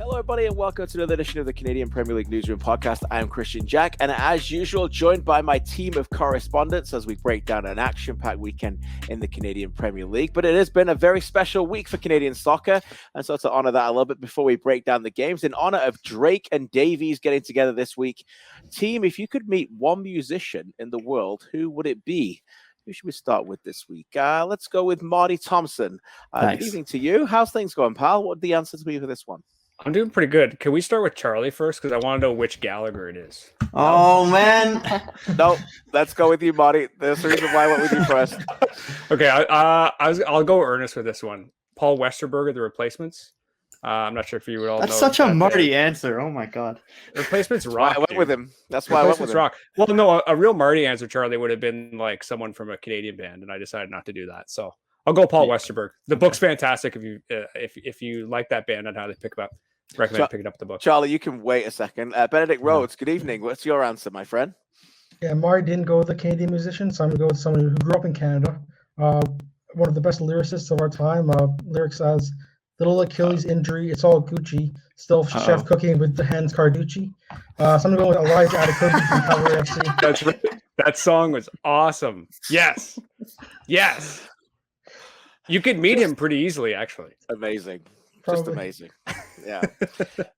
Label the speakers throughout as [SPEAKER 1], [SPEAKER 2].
[SPEAKER 1] Hello, everybody, and welcome to another edition of the Canadian Premier League Newsroom podcast. I am Kristian Jack, and as usual, joined by my team of correspondents as we break down an action-packed weekend in the Canadian Premier League. But it has been a very special week for Canadian soccer, and so to honor that a little bit before we break down the games, in honor of Drake and Davies getting together this week, team, if you could meet one musician in the world, who would it be? Who should we start with this week? Let's go with Marty Thompson. Good evening to you. How's things going, pal? What would the answer be for this one?
[SPEAKER 2] I'm doing pretty good. Can we start with Charlie first? Because I want to know which Gallagher it is.
[SPEAKER 3] Oh, man.
[SPEAKER 1] No, let's go with you, Marty. There's the reason why I went with you first.
[SPEAKER 2] Okay, I'll go earnest with this one. Paul Westerberger, The Replacements. I'm not sure if you would all know.
[SPEAKER 3] That's such a Marty answer. Oh, my God.
[SPEAKER 2] Replacements rock.
[SPEAKER 1] I went with him. That's why I went with him.
[SPEAKER 2] Rock. Well, no, a real Marty answer, Charlie, would have been like someone from a Canadian band, and I decided not to do that. So I'll go Paul Westerberg. The book's fantastic. If you like that band, I'd highly recommend picking up the book.
[SPEAKER 1] Charlie, you can wait a second. Benedict Rhodes, good evening. What's your answer, my friend?
[SPEAKER 4] Yeah, Marty didn't go with a Canadian musician, so I'm going to go with someone who grew up in Canada. One of the best lyricists of our time. Lyrics as Little Achilles Injury, It's All Gucci, Still Chef Cooking with the Hands Carducci. So I'm going with Elijah Adekobi from Cavalry FC.
[SPEAKER 2] That's right. That song was awesome. Yes. You could meet him pretty easily, actually.
[SPEAKER 1] Amazing.
[SPEAKER 4] Probably.
[SPEAKER 1] Just amazing.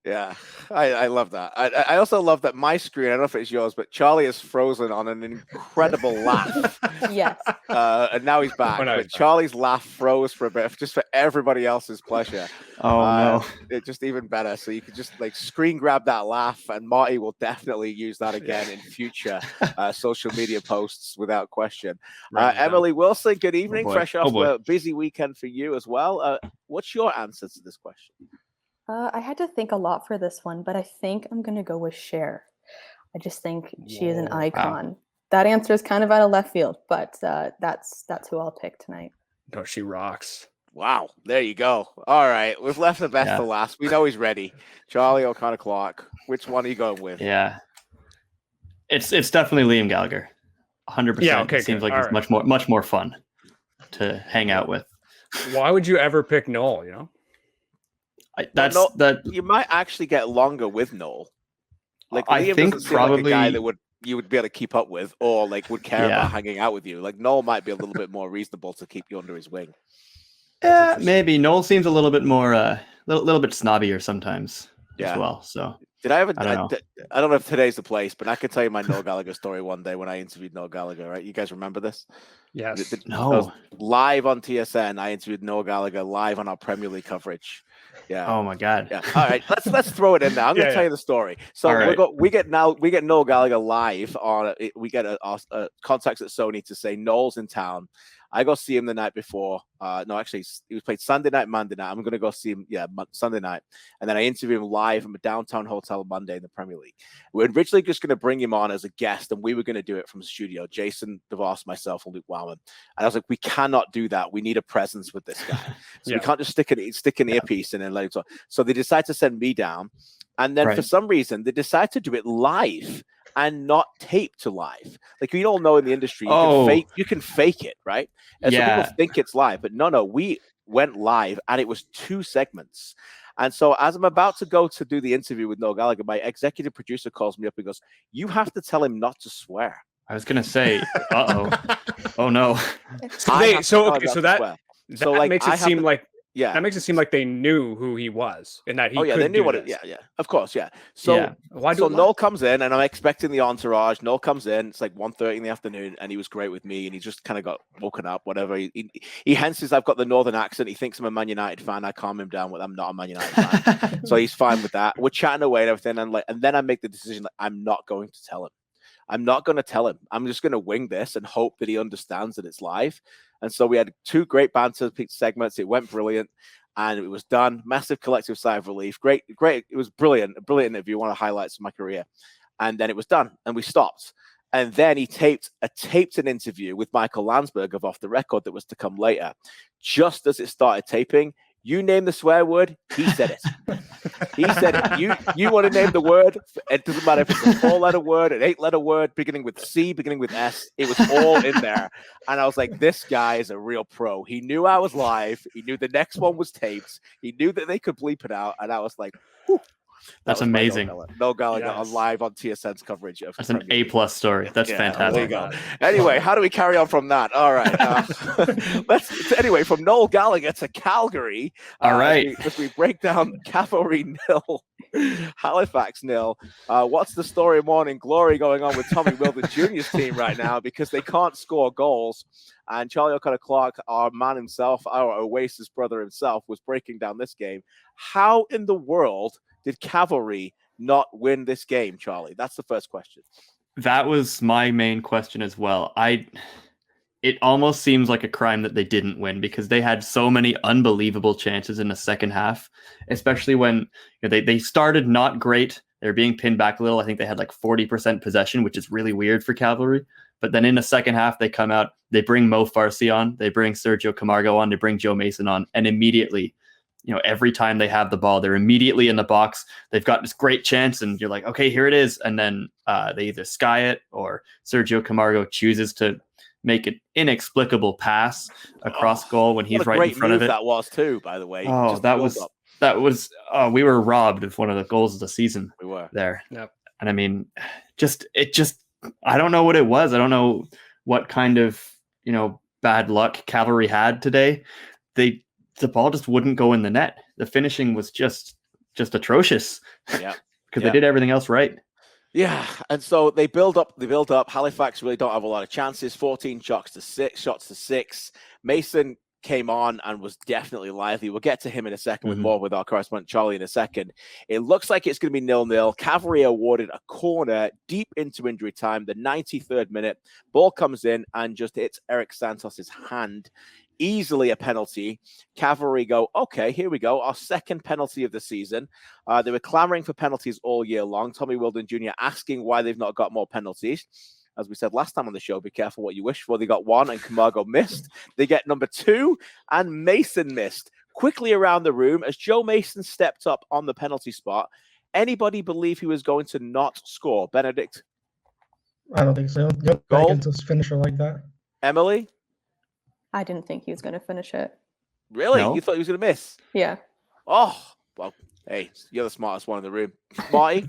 [SPEAKER 1] Yeah. I love that. I also love that my screen, I don't know if it's yours, but Charlie is frozen on an incredible laugh.
[SPEAKER 5] Yes.
[SPEAKER 1] And now he's back. But Charlie's laugh froze for a bit, just for everybody else's pleasure.
[SPEAKER 3] Oh, no.
[SPEAKER 1] It's just even better. So you could just like screen grab that laugh, and Marty will definitely use that again in future social media posts without question. Emily Wilson, good evening. Fresh off a busy weekend for you as well. What's your answer to this question?
[SPEAKER 5] I had to think a lot for this one, but I think I'm going to go with Cher. I just think she is an icon. Wow. That answer is kind of out of left field, but that's who I'll pick tonight.
[SPEAKER 2] No, she rocks.
[SPEAKER 1] Wow, there you go. All right, we've left the best for last. We know he's ready. Charlie O'Connor Clarke, which one are you going with?
[SPEAKER 3] Yeah, it's definitely Liam Gallagher. 100%.
[SPEAKER 2] Yeah, okay.
[SPEAKER 3] Seems like it's much more fun to hang out with.
[SPEAKER 2] Why would you ever pick Noel? You know.
[SPEAKER 1] You might actually get longer with Noel. Like
[SPEAKER 3] I
[SPEAKER 1] Liam
[SPEAKER 3] think
[SPEAKER 1] doesn't seem
[SPEAKER 3] probably
[SPEAKER 1] like a guy that you would be able to keep up with, or like would care about hanging out with you. Like Noel might be a little bit more reasonable to keep you under his wing.
[SPEAKER 3] Yeah, maybe Noel seems a little bit more, little bit snobbier sometimes as well. So
[SPEAKER 1] did I ever? I don't know if today's the place, but I could tell you my Noel Gallagher story one day when I interviewed Noel Gallagher. Right, you guys remember this?
[SPEAKER 2] Yes.
[SPEAKER 3] No.
[SPEAKER 1] Live on TSN, I interviewed Noel Gallagher live on our Premier League coverage. Yeah.
[SPEAKER 3] Oh my God.
[SPEAKER 1] Yeah. All right. Let's throw it in now. I'm going to tell you the story. So we get Noel Gallagher live on. We get a contacts at Sony to say Noel's in town. I go see him the night before. No, actually, he was played Sunday night, Monday night. I'm going to go see him, Sunday night. And then I interview him live from a downtown hotel Monday in the Premier League. We were originally just going to bring him on as a guest, and we were going to do it from the studio. Jason DeVos, myself, and Luke Wowman. And I was like, we cannot do that. We need a presence with this guy. So we can't just stick an earpiece in and let him talk. So they decided to send me down. And then for some reason, they decided to do it live and not taped to live. Like we all know in the industry, you can fake it, right? And so people think it's live, but no, we went live and it was 2 segments. And so as I'm about to go to do the interview with Noel Gallagher, my executive producer calls me up and goes, "You have to tell him not to swear."
[SPEAKER 3] I was going to say, oh no.
[SPEAKER 2] That makes it seem like that makes it seem like they knew who he was and that he could
[SPEAKER 1] they knew
[SPEAKER 2] do this.
[SPEAKER 1] Of course, So Noel comes in and I'm expecting the entourage. Noel comes in, it's like 1:30 in the afternoon, and he was great with me, and he just kind of got woken up, whatever. He hences I've got the northern accent. He thinks I'm a Man United fan. I calm him down with I'm not a Man United fan. So he's fine with that. We're chatting away and everything, and then I make the decision that I'm not going to tell him. I'm not going to tell him. I'm just going to wing this and hope that he understands that it's live. And so we had 2 great banter segments. It went brilliant, and it was done. Massive collective sigh of relief. Great. It was brilliant. A brilliant interview. One of the highlights of my career. And then it was done, and we stopped. And then he taped an interview with Michael Landsberg of Off the Record that was to come later. Just as it started taping, You name the swear word, he said it. He said it. You want to name the word, it doesn't matter if it's a 4-letter word, an 8-letter word, beginning with C, beginning with S. It was all in there. And I was like, this guy is a real pro. He knew I was live. He knew the next one was taped. He knew that they could bleep it out. And I was like, whew.
[SPEAKER 3] That's amazing.
[SPEAKER 1] No Gallagher on live on TSN's coverage of
[SPEAKER 3] that's an A+ story. That's fantastic.
[SPEAKER 1] There you go. Anyway, how do we carry on from that? All right. Anyway, from Noel Gallagher to Calgary.
[SPEAKER 3] All right.
[SPEAKER 1] As we break down Cavalry 0, Halifax 0. What's the story of morning glory going on with Tommy Wilder Jr.'s team right now? Because they can't score goals. And Charlie O'Connor Clarke, our man himself, our Oasis brother himself, was breaking down this game. How in the world did Cavalry not win this game, Charlie? That's the first question.
[SPEAKER 3] That was my main question as well. It almost seems like a crime that they didn't win because they had so many unbelievable chances in the second half, especially when they started not great. They were being pinned back a little. I think they had like 40% possession, which is really weird for Cavalry. But then in the second half, they come out, they bring Mo Farsi on, they bring Sergio Camargo on, they bring Joe Mason on, and immediately, every time they have the ball, they're immediately in the box. They've got this great chance, and you're like, okay, here it is. And then they either sky it or Sergio Camargo chooses to make an inexplicable pass across goal when he's right in front of it.
[SPEAKER 1] That was too, by the way.
[SPEAKER 3] Oh, that was. We were robbed of one of the goals of the season.
[SPEAKER 1] We were
[SPEAKER 3] there.
[SPEAKER 1] Yep.
[SPEAKER 3] And I mean, I don't know what it was. I don't know what kind of bad luck Cavalry had today. The ball just wouldn't go in the net. The finishing was just atrocious.
[SPEAKER 1] Yeah.
[SPEAKER 3] Because they did everything else right.
[SPEAKER 1] Yeah. And so they build up. Halifax really don't have a lot of chances. 14 shots to 6. Mason came on and was definitely lively. We'll get to him in a second with more with our correspondent Charlie in a second. It looks like it's going to be 0-0. Cavalry awarded a corner deep into injury time, the 93rd minute. Ball comes in and just hits Eric Santos's hand. Easily a penalty. Cavalry go, okay, here we go. Our second penalty of the season. They were clamoring for penalties all year long. Tommy Wilden Jr. asking why they've not got more penalties. As we said last time on the show, be careful what you wish for. They got 1 and Camargo missed. They get number 2 and Mason missed. Quickly around the room as Joe Mason stepped up on the penalty spot. Anybody believe he was going to not score? Benedict?
[SPEAKER 4] I don't think so. Goal against a finisher like that.
[SPEAKER 1] Emily?
[SPEAKER 5] I didn't think he was going to finish it.
[SPEAKER 1] Really?
[SPEAKER 3] No.
[SPEAKER 1] You thought he was going to miss?
[SPEAKER 5] Yeah.
[SPEAKER 1] Oh, well, hey, you're the smartest one in the room. Marty?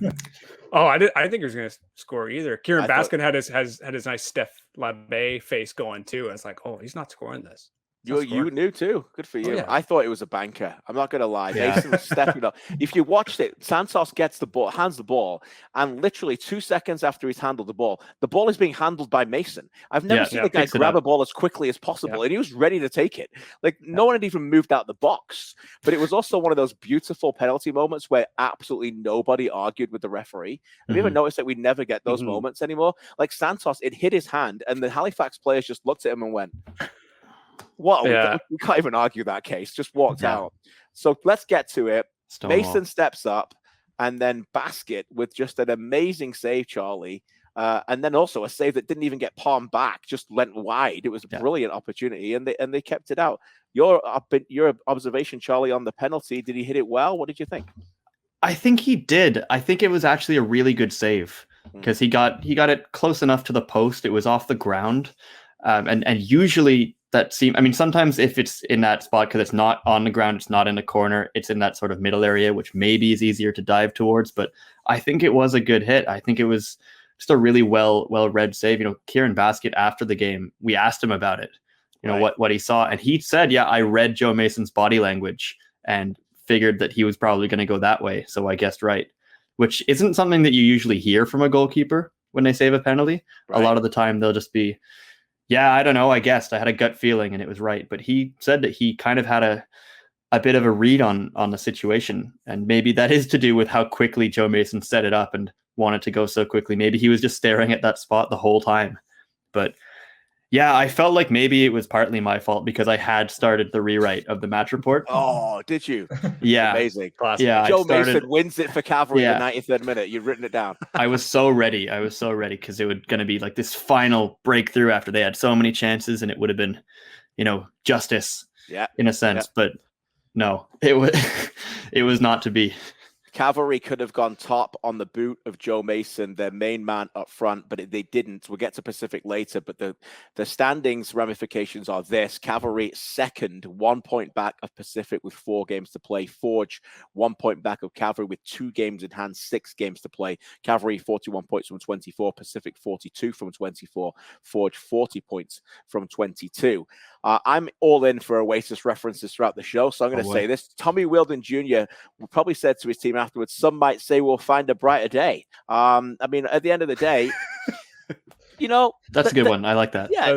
[SPEAKER 2] I think he was going to score either. Kerin Baskett had his nice Steph Labbe face going too. It's like, oh, he's not scoring this.
[SPEAKER 1] You knew too. Good for you.
[SPEAKER 2] Oh, yeah.
[SPEAKER 1] I thought it was a banker. I'm not going to lie. Yeah. Mason was stepping up. If you watched it, Santos gets the ball, hands the ball, and literally 2 seconds after he's handled the ball is being handled by Mason. I've never seen the guy grab a ball as quickly as possible, and he was ready to take it. Like no one had even moved out the box. But it was also one of those beautiful penalty moments where absolutely nobody argued with the referee. Have you ever noticed that we never get those moments anymore? Like Santos, it hit his hand, and the Halifax players just looked at him and went, what? Yeah. We can't even argue that case. Just walked out. So let's get to it. Mason steps up, and then Baskett with just an amazing save, Charlie. And then also a save that didn't even get palmed back, just went wide. It was a brilliant opportunity, and they kept it out. Your observation, Charlie, on the penalty, did he hit it well? What did you think?
[SPEAKER 3] I think he did. I think it was actually a really good save because he got it close enough to the post. It was off the ground, and usually. Sometimes if it's in that spot because it's not on the ground, it's not in the corner, it's in that sort of middle area, which maybe is easier to dive towards. But I think it was a good hit. I think it was just a really well-read save. Kerin Baskett after the game, we asked him about it, what he saw. And he said, I read Joe Mason's body language and figured that he was probably going to go that way. So I guessed right, which isn't something that you usually hear from a goalkeeper when they save a penalty. Right. A lot of the time they'll just be, I don't know. I guessed. I had a gut feeling and it was right. But he said that he kind of had a bit of a read on the situation. And maybe that is to do with how quickly Joe Mason set it up and wanted to go so quickly. Maybe he was just staring at that spot the whole time. But I felt like maybe it was partly my fault because I had started the rewrite of the match report.
[SPEAKER 1] Oh, did you?
[SPEAKER 3] Yeah.
[SPEAKER 1] Amazing.
[SPEAKER 3] Yeah,
[SPEAKER 1] Joe Mason wins it for Cavalry in the 93rd minute. You've written it down.
[SPEAKER 3] I was so ready because it was going to be like this final breakthrough after they had so many chances and it would have been, justice in a sense. But No, it was it was not to be.
[SPEAKER 1] Cavalry could have gone top on the boot of Joe Mason, their main man up front, but they didn't. We'll get to Pacific later, but the standings ramifications are this. Cavalry second, 1 point back of Pacific with 4 games to play. Forge, 1 point back of Cavalry with 2 games in hand, 6 games to play. Cavalry, 41 points from 24. Pacific, 42 from 24. Forge, 40 points from 22. I'm all in for Oasis references throughout the show, so I'm going to say this. Tommy Wheeldon Jr. probably said to his team afterwards, some might say we'll find a brighter day. I mean, at the end of the day, you know,
[SPEAKER 3] that's a good one. I like that.
[SPEAKER 1] Yeah,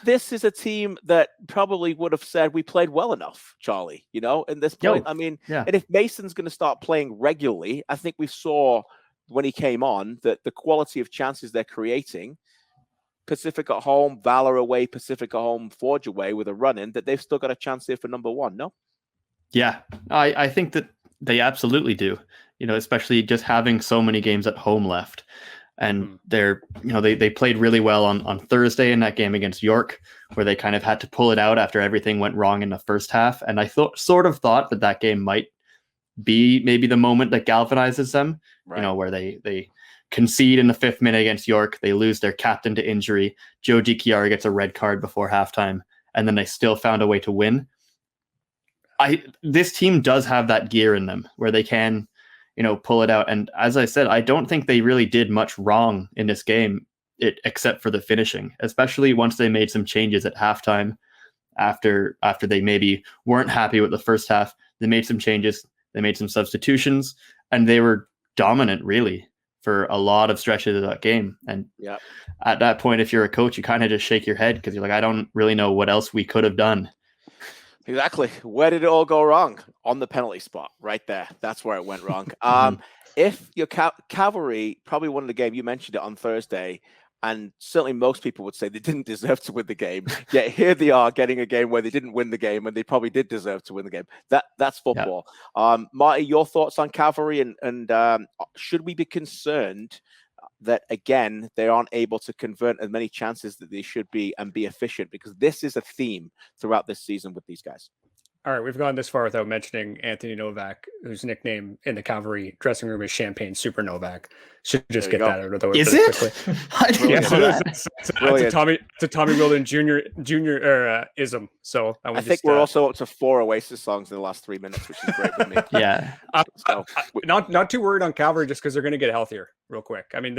[SPEAKER 1] this is a team that probably would have said we played well enough, Charlie. You know, in this point, I mean, and if Mason's going to start playing regularly, I think we saw when he came on that the quality of chances they're creating. Pacific at home, Valour away, Pacific at home, Forge away with a run-in, that they've still got a chance here for number 1, no?
[SPEAKER 3] Yeah, I think that they absolutely do, you know, especially just having so many games at home left. And they're, you know, they played really well on Thursday in that game against York, where they kind of had to pull it out after everything went wrong in the first half. And I sort of thought that game might be maybe the moment that galvanizes them, you know, where they concede in the 5th minute against York. They lose their captain to injury. Joe DiChiara gets a red card before halftime, and then they still found a way to win. This team does have that gear in them where they can, you know, pull it out. And as I said, I don't think they really did much wrong in this game, except for the finishing, especially once they made some changes at halftime after they maybe weren't happy with the first half. They made some changes, they made some substitutions, and they were dominant, really, for a lot of stretches of that game. And at that point, if you're a coach, you kind of just shake your head because you're like, I don't really know what else we could have done.
[SPEAKER 1] Exactly. Where did it all go wrong? On the penalty spot, right there. That's where it went wrong. If your Cavalry probably won the game, you mentioned it on Thursday, and certainly most people would say they didn't deserve to win the game. Yet here they are getting a game where they didn't win the game, and they probably did deserve to win the game. That's football. Marty, your thoughts on Cavalry, and should we be concerned that, again, they aren't able to convert as many chances that they should be and be efficient? Because this is a theme throughout this season with these guys.
[SPEAKER 2] All right, we've gone this far without mentioning Anthony Novak, whose nickname in the Cavalry dressing room is Champagne Super Novak. Should just get that out of the way.
[SPEAKER 3] Is it? I didn't know that.
[SPEAKER 2] It's a Tommy Wheeldon Jr. ism. So
[SPEAKER 1] I think we're also up to 4 Oasis songs in the last 3 minutes, which is great for me.
[SPEAKER 2] Not too worried on Cavalry just because they're going to get healthier real quick. I mean,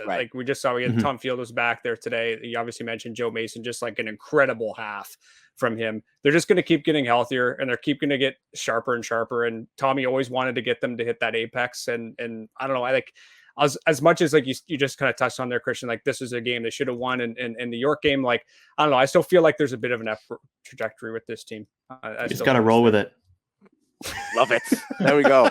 [SPEAKER 2] like we just saw, Tom Field was back there today. You obviously mentioned Joe Mason, just like an incredible half from him. They're just going to keep getting healthier, and they're keep going to get sharper and sharper. And Tommy always wanted to get them to hit that apex. And I don't know, I like as much as like you just kind of touched on there, Kristian, like this is a game they should have won. And the York game, like, I don't know, I still feel like there's a bit of an upward trajectory with this team.
[SPEAKER 3] You just got to roll with it.
[SPEAKER 1] Love it. There we go.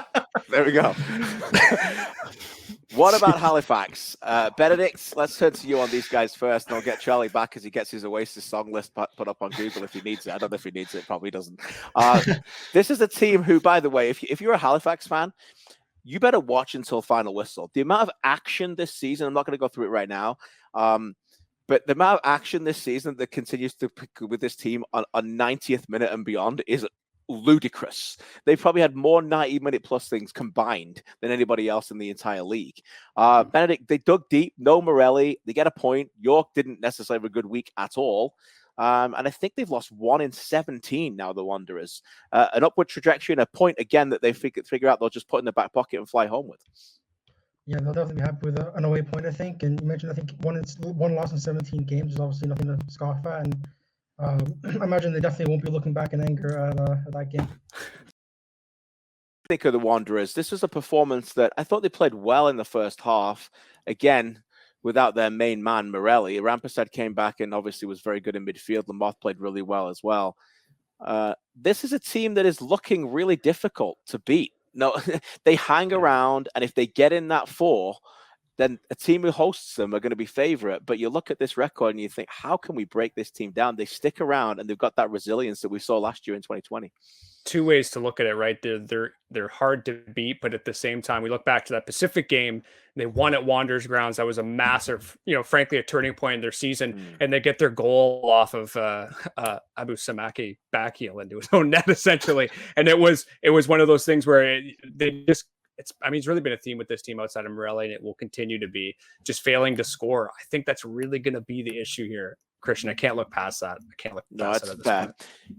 [SPEAKER 1] What about Halifax? Benedict, let's turn to you on these guys first, and I'll get Charlie back as he gets his Oasis song list put up on Google if he needs it. I don't know if he needs it. Probably doesn't. This is a team who, by the way, if you're a Halifax fan, you better watch until final whistle. The amount of action this season, I'm not going to go through it right now, but the amount of action this season that continues to pick with this team on 90th minute and beyond is ludicrous. They've probably had more 90-minute plus things combined than anybody else in the entire league. Benedict, they dug deep. No Morelli. They get a point. York didn't necessarily have a good week at all. And I think they've lost 1 in 17 now, the Wanderers. An upward trajectory and a point, again, that they figure out they'll just put in the back pocket and fly home with.
[SPEAKER 4] Yeah, they'll definitely be happy with an away point, I think. And you mentioned, I think, one loss in 17 games is obviously nothing to scoff at. And I imagine they definitely won't be looking back in anger at that game.
[SPEAKER 1] Think of the Wanderers. This was a performance that I thought they played well in the first half. Again, without their main man, Morelli. Rampersad came back and obviously was very good in midfield. Lamoth played really well as well. This is a team that is looking really difficult to beat. No, they hang around, and if they get in that 4, then a team who hosts them are going to be favorite. But you look at this record and you think, how can we break this team down? They stick around and they've got that resilience that we saw last year in 2020.
[SPEAKER 2] Two ways to look at it, right? They're hard to beat, but at the same time, we look back to that Pacific game. They won at Wanderers grounds. That was a massive, frankly, a turning point in their season. And they get their goal off of Abu Samaki back heel into his own net, essentially. And it was one of those things where it's really been a theme with this team outside of Morelli, and it will continue to be just failing to score. I think that's really going to be the issue here, Kristian. I can't look past that.
[SPEAKER 1] No, it's fair.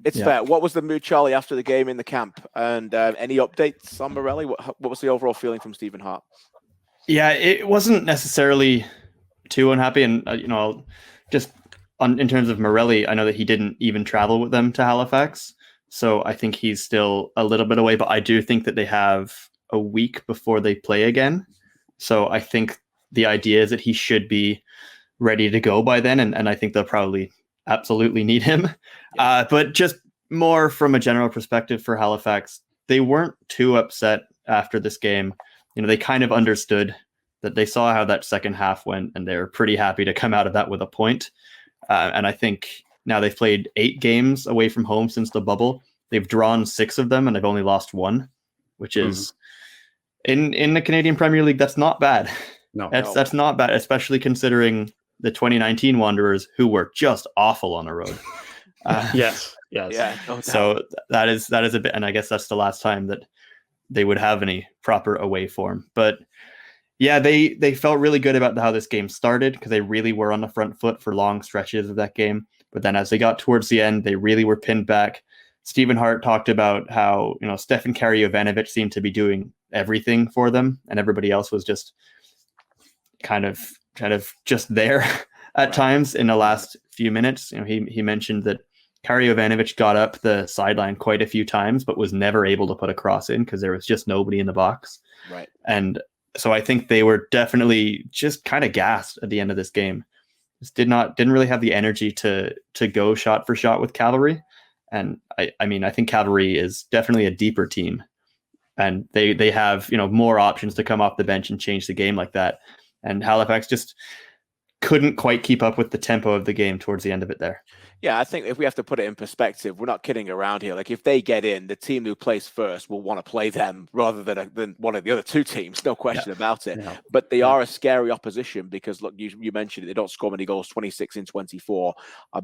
[SPEAKER 1] It's fair. What was the mood, Charlie, after the game in the camp? And any updates on Morelli? What was the overall feeling from Stephen Hart?
[SPEAKER 3] Yeah, it wasn't necessarily too unhappy. And, just in terms of Morelli, I know that he didn't even travel with them to Halifax. So I think he's still a little bit away. But I do think that they have a week before they play again. So I think the idea is that he should be ready to go by then. And I think they'll probably absolutely need him. Yeah. But just more from a general perspective for Halifax, they weren't too upset after this game. They kind of understood that they saw how that second half went, and they were pretty happy to come out of that with a point. And I think now they've played 8 games away from home since the bubble. They've drawn 6 of them, and they've only lost 1, which is in the Canadian Premier League. That's not bad. No, that's not bad, especially considering the 2019 Wanderers, who were just awful on the road.
[SPEAKER 2] Yes.
[SPEAKER 1] Yeah. No,
[SPEAKER 3] so that is a bit, and I guess that's the last time that they would have any proper away form. But yeah, they felt really good about how this game started, because they really were on the front foot for long stretches of that game. But then as they got towards the end, they really were pinned back. Stephen Hart talked about how, Stefan Karjovanovic seemed to be doing everything for them, and everybody else was just kind of just there at times in the last few minutes. He mentioned that Karjovanovic got up the sideline quite a few times, but was never able to put a cross in because there was just nobody in the box.
[SPEAKER 1] Right.
[SPEAKER 3] And so I think they were definitely just kind of gassed at the end of this game. Just didn't really have the energy to go shot for shot with Cavalry. And I think Cavalry is definitely a deeper team, and they have, more options to come off the bench and change the game like that. And Halifax just couldn't quite keep up with the tempo of the game towards the end of it there.
[SPEAKER 1] Yeah, I think if we have to put it in perspective, we're not kidding around here. Like, if they get in, the team who plays first will want to play them rather than one of the other two teams. No question about it. Yeah. But they are a scary opposition because, look, you mentioned it, they don't score many goals, 26 in 24,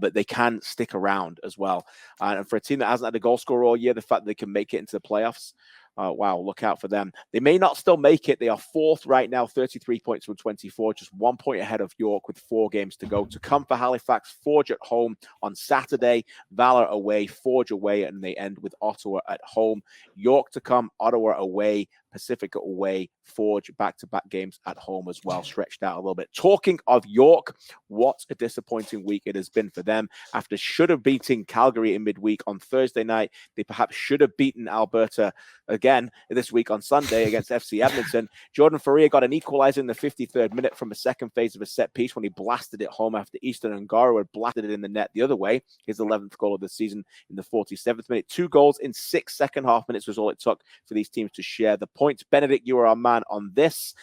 [SPEAKER 1] but they can stick around as well. And for a team that hasn't had a goal scorer all year, the fact that they can make it into the playoffs, wow, look out for them. They may not still make it. They are 4th right now, 33 points from 24, just 1 point ahead of York with 4 games to go. To come for Halifax, Forge at home on Saturday, Valour away, Forge away, and they end with Ottawa at home. York to come, Ottawa away, Pacific away, Forge back-to-back games at home as well, stretched out a little bit. Talking of York, what a disappointing week it has been for them. After should have beaten Calgary in midweek on Thursday night, they perhaps should have beaten Alberta again this week on Sunday against FC Edmonton. Jordan Faria got an equalizer in the 53rd minute from a second phase of a set piece when he blasted it home after Easton Ongaro had blasted it in the net the other way. His 11th goal of the season in the 47th minute. 2 goals in 6 second half minutes was all it took for these teams to share the points. Benedict, you are our man on this.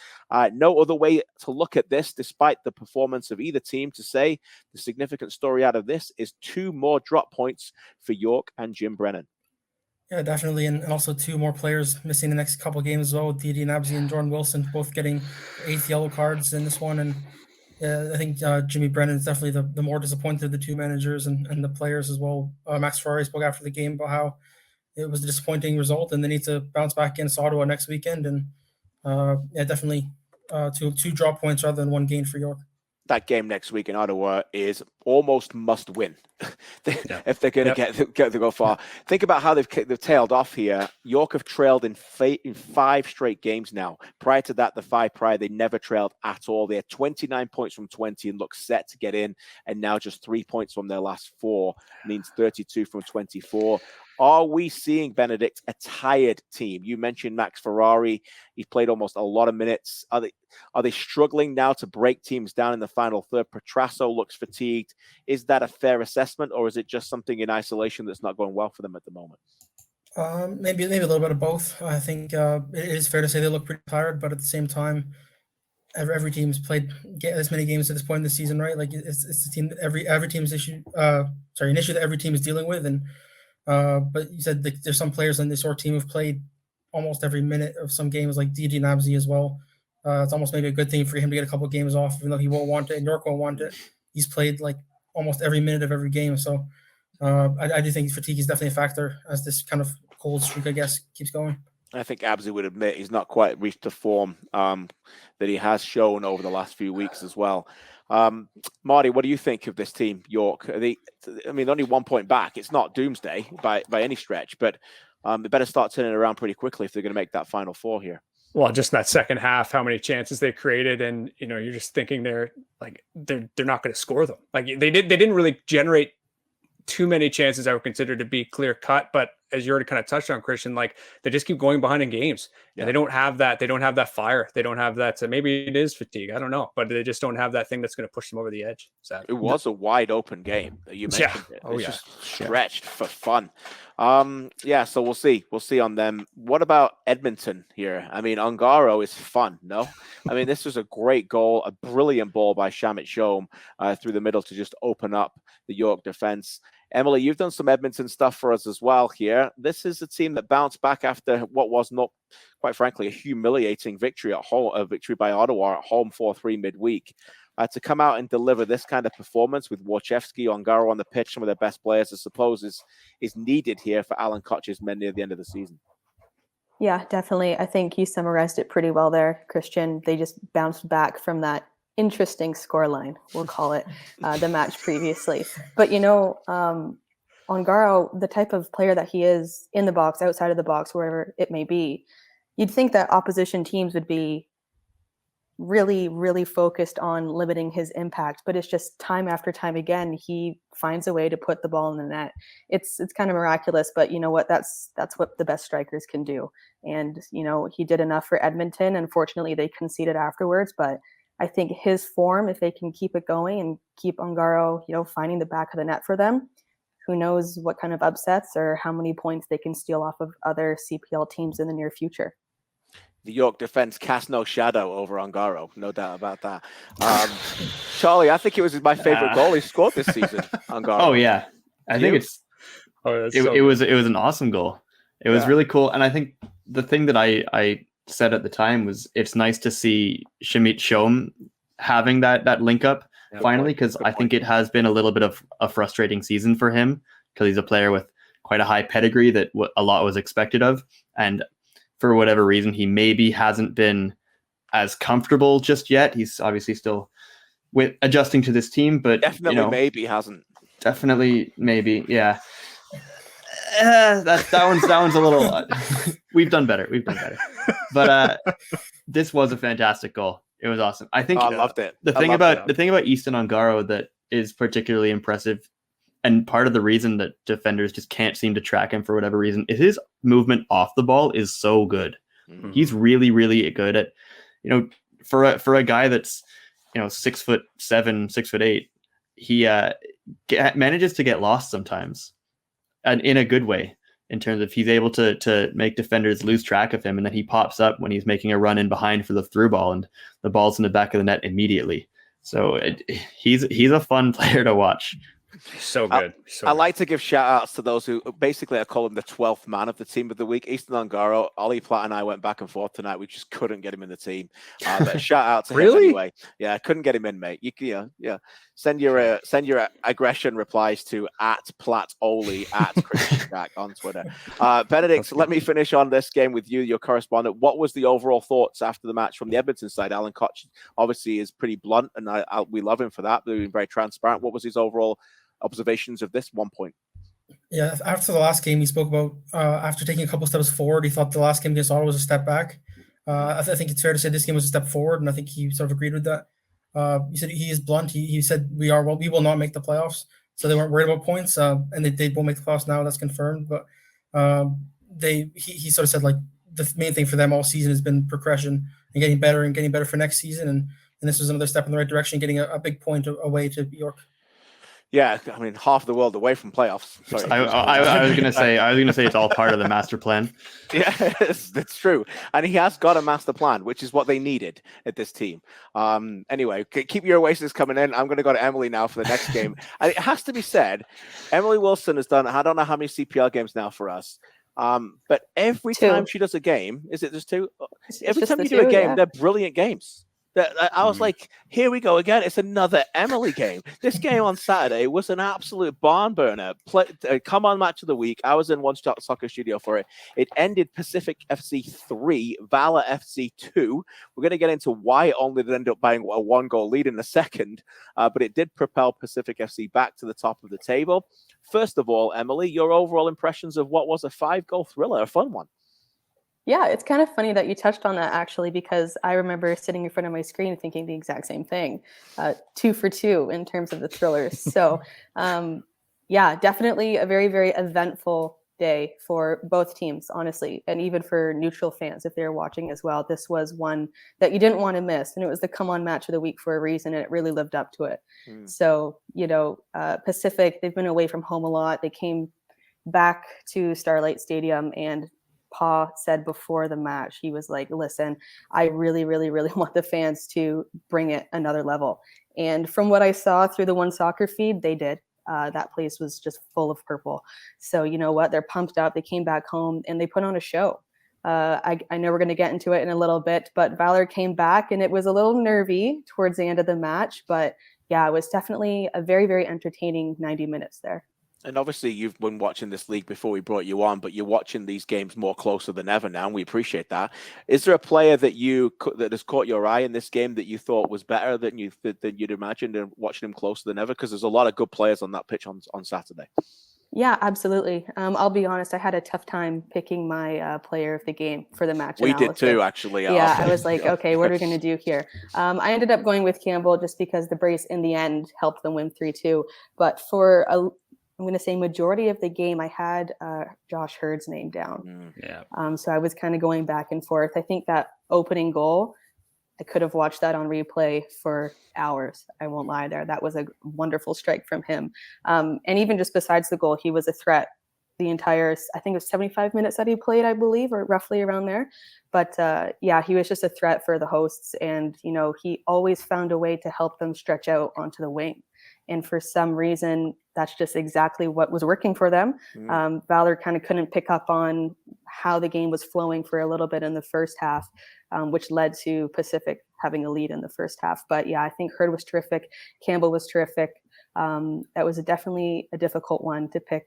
[SPEAKER 1] No other way to look at this, despite the performance of either team, to say the significant story out of this is 2 more drop points for York and Jim Brennan.
[SPEAKER 4] Yeah, definitely. And also 2 more players missing the next couple of games as well, with Didi Nabsy and Jordan Wilson both getting 8th yellow cards in this one. And I think Jimmy Brennan is definitely the more disappointed of the 2 managers and the players as well. Max Ferrari spoke after the game about how it was a disappointing result and they need to bounce back against Ottawa next weekend. And definitely 2 drop points rather than 1 gain for York.
[SPEAKER 1] That game next week in Ottawa is almost must win if they're going to get to go far. Think about how they've tailed off here. York have trailed in 5 straight games now. Prior to that, the 5 prior, they never trailed at all. They had 29 points from 20 and look set to get in. And now just 3 points from their last 4 means 32 from 24. Are we seeing, Benedict, a tired team? You mentioned Max Ferrari. He played almost a lot of minutes. Are they struggling now to break teams down in the final third? Petrasso looks fatigued. Is that a fair assessment, or is it just something in isolation that's not going well for them at the moment?
[SPEAKER 4] Maybe a little bit of both. I think it is fair to say they look pretty tired, but at the same time,
[SPEAKER 6] every team's played as many games at this point in the season, right? Like it's the team that every team's issue. An issue that every team is dealing with, and but you said there's some players on this team who've played almost every minute of some games, like DJ Nabsy as well. It's almost maybe a good thing for him to get a couple of games off, even though he won't want it and York won't want it. He's played like almost every minute of every game, so I do think fatigue is definitely a factor as this kind of cold streak, I guess, keeps going.
[SPEAKER 1] I think Absy would admit he's not quite reached the form that he has shown over the last few weeks as well. Marty, what do you think of this team, York? Only 1 point back. It's not doomsday by any stretch, but they better start turning it around pretty quickly if they're going to make that Final Four here.
[SPEAKER 2] Well, just that second half, how many chances they created, and you're just thinking they're not going to score them. Like they didn't really generate too many chances I would consider to be clear cut, but as you already kind of touched on, Kristian, like they just keep going behind in games, and they don't have that fire. They don't have that. So maybe it is fatigue. I don't know, but they just don't have that thing that's going to push them over the edge. Sadly.
[SPEAKER 1] It was a wide open game. You mentioned it. It's just stretched for fun. So we'll see. We'll see on them. What about Edmonton here? Ongaro is fun. No, this was a great goal, a brilliant ball by Shamit Shome through the middle to just open up the York defense. Emily, you've done some Edmonton stuff for us as well here. This is a team that bounced back after what was not, quite frankly, a humiliating victory at home, a victory by Ottawa at home 4-3 midweek. To come out and deliver this kind of performance with Wojciechowski, Ongaro on the pitch, some of their best players, I suppose, is needed here for Alan Koch's men near the end of the season.
[SPEAKER 5] Yeah, definitely. I think you summarized it pretty well there, Kristian. They just bounced back from that interesting scoreline, we'll call it, the match previously. But Ongaro, the type of player that he is in the box, outside of the box, wherever it may be, you'd think that opposition teams would be really, really focused on limiting his impact, but it's just time after time again, he finds a way to put the ball in the net. It's kind of miraculous, but you know what? That's what the best strikers can do. And, he did enough for Edmonton. Unfortunately, they conceded afterwards, but I think his form, if they can keep it going and keep Ongaro, finding the back of the net for them, who knows what kind of upsets or how many points they can steal off of other CPL teams in the near future.
[SPEAKER 1] The York defense cast no shadow over Ongaro, no doubt about that. Charlie, I think it was my favorite goal he scored this season, Ongaro.
[SPEAKER 3] Oh yeah, I think it was an awesome goal. It was really cool, and I think the thing that I said at the time was it's nice to see Shamit Shome having that link up finally, because I think it has been a little bit of a frustrating season for him because he's a player with quite a high pedigree that a lot was expected of, and for whatever reason he maybe hasn't been as comfortable just yet. He's obviously still adjusting to this team, but
[SPEAKER 1] definitely maybe hasn't.
[SPEAKER 3] Definitely maybe, yeah. That one's a little. We've done better. But this was a fantastic goal. It was awesome. I think
[SPEAKER 1] I loved it.
[SPEAKER 3] The thing about Easton Ongaro that is particularly impressive, and part of the reason that defenders just can't seem to track him for whatever reason, is his movement off the ball is so good. Mm-hmm. He's really, really good at, for a guy that's 6'7", 6'8", he manages to get lost sometimes. And in a good way, in terms of he's able to make defenders lose track of him, and then he pops up when he's making a run in behind for the through ball, and the ball's in the back of the net immediately. So he's a fun player to watch.
[SPEAKER 2] So good.
[SPEAKER 1] I like to give shout outs to those who basically I call him the 12th man of the team of the week. Easton Ongaro, Ollie Platt and I went back and forth tonight. We just couldn't get him in the team. But shout out to him anyway. Yeah, I couldn't get him in, mate. Send your aggression replies to @PlattOli @Kristian Jack on Twitter. Benedict, let me finish on this game with you, your correspondent. What was the overall thoughts after the match from the Edmonton side? Alan Koch obviously is pretty blunt, and we love him for that. They've been very transparent. What was his overall observations of this 1 point?
[SPEAKER 6] Yeah, after the last game, he spoke about after taking a couple steps forward, he thought the last game against Ottawa was a step back. I think it's fair to say this game was a step forward, and I think he sort of agreed with that. He said he is blunt. He said we will not make the playoffs, so they weren't worried about points, and they won't make the playoffs now. That's confirmed. But he sort of said like the main thing for them all season has been progression and getting better for next season, and this was another step in the right direction, getting a big point away to York.
[SPEAKER 1] Yeah, I mean, half the world away from playoffs. Sorry.
[SPEAKER 3] I was gonna say it's all part of the master plan.
[SPEAKER 1] Yeah, that's true. And he has got a master plan, which is what they needed at this team. Anyway, keep your Oasis coming in. I'm going to go to Emily now for the next game. And it has to be said, Emily Wilson has done, I don't know how many CPL games now for us. But every time she does a game, is it just two? Every time you do a game, they're brilliant games. I was like, here we go again. It's another Emily game. This game on Saturday was an absolute barn burner. Come on, match of the week. I was in One Shot Soccer Studio for it. It ended Pacific FC 3, Valour FC 2. We're going to get into why it only ended up buying a 1-goal lead in a second, but it did propel Pacific FC back to the top of the table. First of all, Emily, your overall impressions of what was a 5-goal thriller, a fun one.
[SPEAKER 5] Yeah, it's kind of funny that you touched on that, actually, because I remember sitting in front of my screen thinking the exact same thing. 2 for 2 in terms of the thrillers. So, yeah, definitely a very, very eventful day for both teams, honestly, and even for neutral fans, if they're watching as well. This was one that you didn't want to miss, and it was the come-on match of the week for a reason, and it really lived up to it. So, Pacific, they've been away from home a lot. They came back to Starlight Stadium, and Pa said before the match, he was like, listen, I really, really, really want the fans to bring it another level. And from what I saw through the One Soccer feed, they did. That place was just full of purple. So you know what? They're pumped up. They came back home and they put on a show. I know we're going to get into it in a little bit, but Valour came back and it was a little nervy towards the end of the match. But yeah, it was definitely a very, very entertaining 90 minutes there.
[SPEAKER 1] And obviously, you've been watching this league before we brought you on, but you're watching these games more closer than ever now, and we appreciate that. Is there a player that has caught your eye in this game that you thought was better than you'd imagined, and watching him closer than ever? Because there's a lot of good players on that pitch on Saturday.
[SPEAKER 5] Yeah, absolutely. I'll be honest, I had a tough time picking my player of the game for the match.
[SPEAKER 1] We did too, actually.
[SPEAKER 5] Yeah, I was like, okay, what are we going to do here? I ended up going with Campbell just because the brace in the end helped them win 3-2. But for I'm going to say majority of the game, I had Josh Hurd's name down. So I was kind of going back and forth. I think that opening goal, I could have watched that on replay for hours. I won't lie there. That was a wonderful strike from him. And even just besides the goal, he was a threat the entire, I think it was 75 minutes that he played, I believe, or roughly around there. But yeah, he was just a threat for the hosts. And, he always found a way to help them stretch out onto the wing. And for some reason, that's just exactly what was working for them. Valour kind of couldn't pick up on how the game was flowing for a little bit in the first half, which led to Pacific having a lead in the first half. But yeah, I think Hurd was terrific. Campbell was terrific. That was definitely a difficult one to pick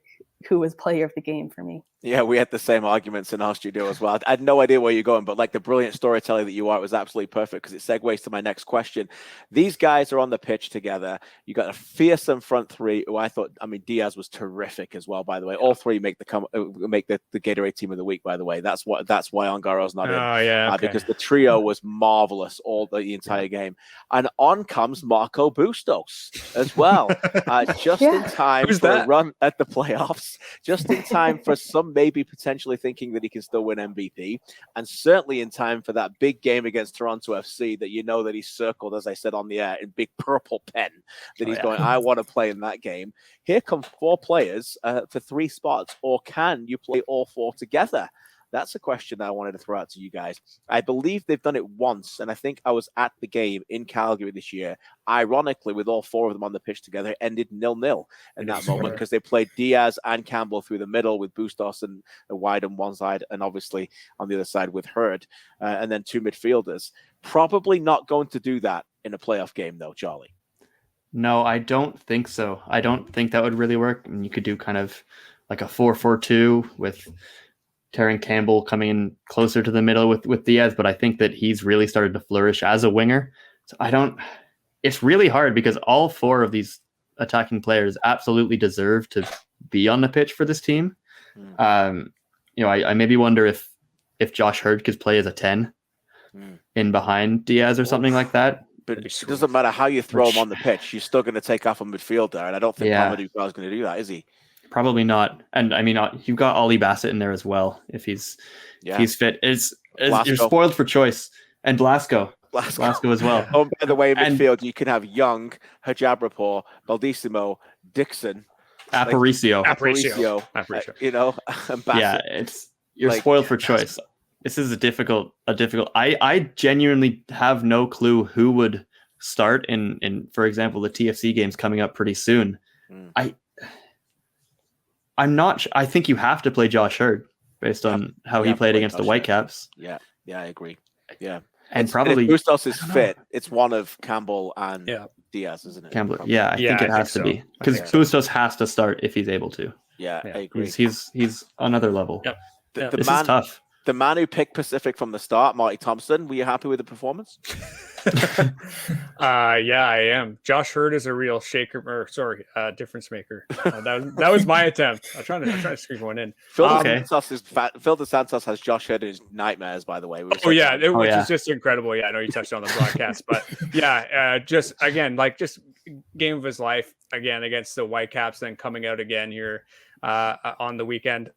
[SPEAKER 5] who was player of the game for me.
[SPEAKER 1] Yeah, we had the same arguments in our studio as well. I had no idea where you're going, but like the brilliant storyteller that you are, it was absolutely perfect because it segues to my next question. These guys are on the pitch together. You got a fearsome front three who Diaz was terrific as well, by the way. All three make the Gatorade team of the week, by the way. That's why Ongaro's not in.
[SPEAKER 2] Oh, yeah. Okay.
[SPEAKER 1] Because the trio was marvelous all the entire game. And on comes Marco Bustos as well. Just in time for a run at the playoffs, just in time for some maybe potentially thinking that he can still win MVP, and certainly in time for that big game against Toronto FC that that he circled, as I said on the air, in big purple pen, that he's going, I want to play in that game. Here come 4 players for 3 spots, or can you play all 4 together? That's a question that I wanted to throw out to you guys. I believe they've done it once, and I think I was at the game in Calgary this year. Ironically, with all 4 of them on the pitch together, it ended 0-0 in that moment because they played Diaz and Campbell through the middle with Bustos and wide on one side, and obviously on the other side with Hurd, and then 2 midfielders. Probably not going to do that in a playoff game, though, Charlie.
[SPEAKER 3] No, I don't think so. I don't think that would really work. And you could do kind of like a 4-4-2 with Terran Campbell coming in closer to the middle with Diaz, but I think that he's really started to flourish as a winger. So it's really hard because all 4 of these attacking players absolutely deserve to be on the pitch for this team. I maybe wonder if Josh Hurd could play as a 10 in behind Diaz or something like that.
[SPEAKER 1] But it doesn't matter how you throw him on the pitch. You're still going to take off a midfielder, and I don't think Mamadou Fall is going to do that, is he?
[SPEAKER 3] Probably not. And I mean, you've got Ollie Bassett in there as well. If he's fit, you're spoiled for choice. And Blasco as well.
[SPEAKER 1] Oh, by the way, in midfield, you can have Young, Hajabrapor, Baldissimo, Dixon,
[SPEAKER 3] Aparicio.
[SPEAKER 1] You know, and Bassett.
[SPEAKER 3] Yeah, you're spoiled for choice. This is a difficult. I genuinely have no clue who would start in for example, the TFC games coming up pretty soon. I'm not. I think you have to play Josh Hurd based on how he played against the Whitecaps.
[SPEAKER 1] Yeah, I agree. Yeah,
[SPEAKER 3] and probably
[SPEAKER 1] if Bustos is fit, it's one of Campbell and Diaz, isn't it?
[SPEAKER 3] Campbell. Yeah, I think it has to be because Bustos has to start if he's able to.
[SPEAKER 1] Yeah, I agree.
[SPEAKER 3] He's another level.
[SPEAKER 2] Yep.
[SPEAKER 3] This is tough.
[SPEAKER 1] The man who picked Pacific from the start, Marty Thompson, were you happy with the performance?
[SPEAKER 2] Yeah, I am. Josh Hurd is a real difference maker. That was my attempt. I'm trying to squeeze one in.
[SPEAKER 1] Phil DeSantos has Josh Hurd in his nightmares, by the way.
[SPEAKER 2] Which is just incredible. Yeah, I know you touched on the broadcast, but just game of his life again against the Whitecaps, then coming out again here on the weekend.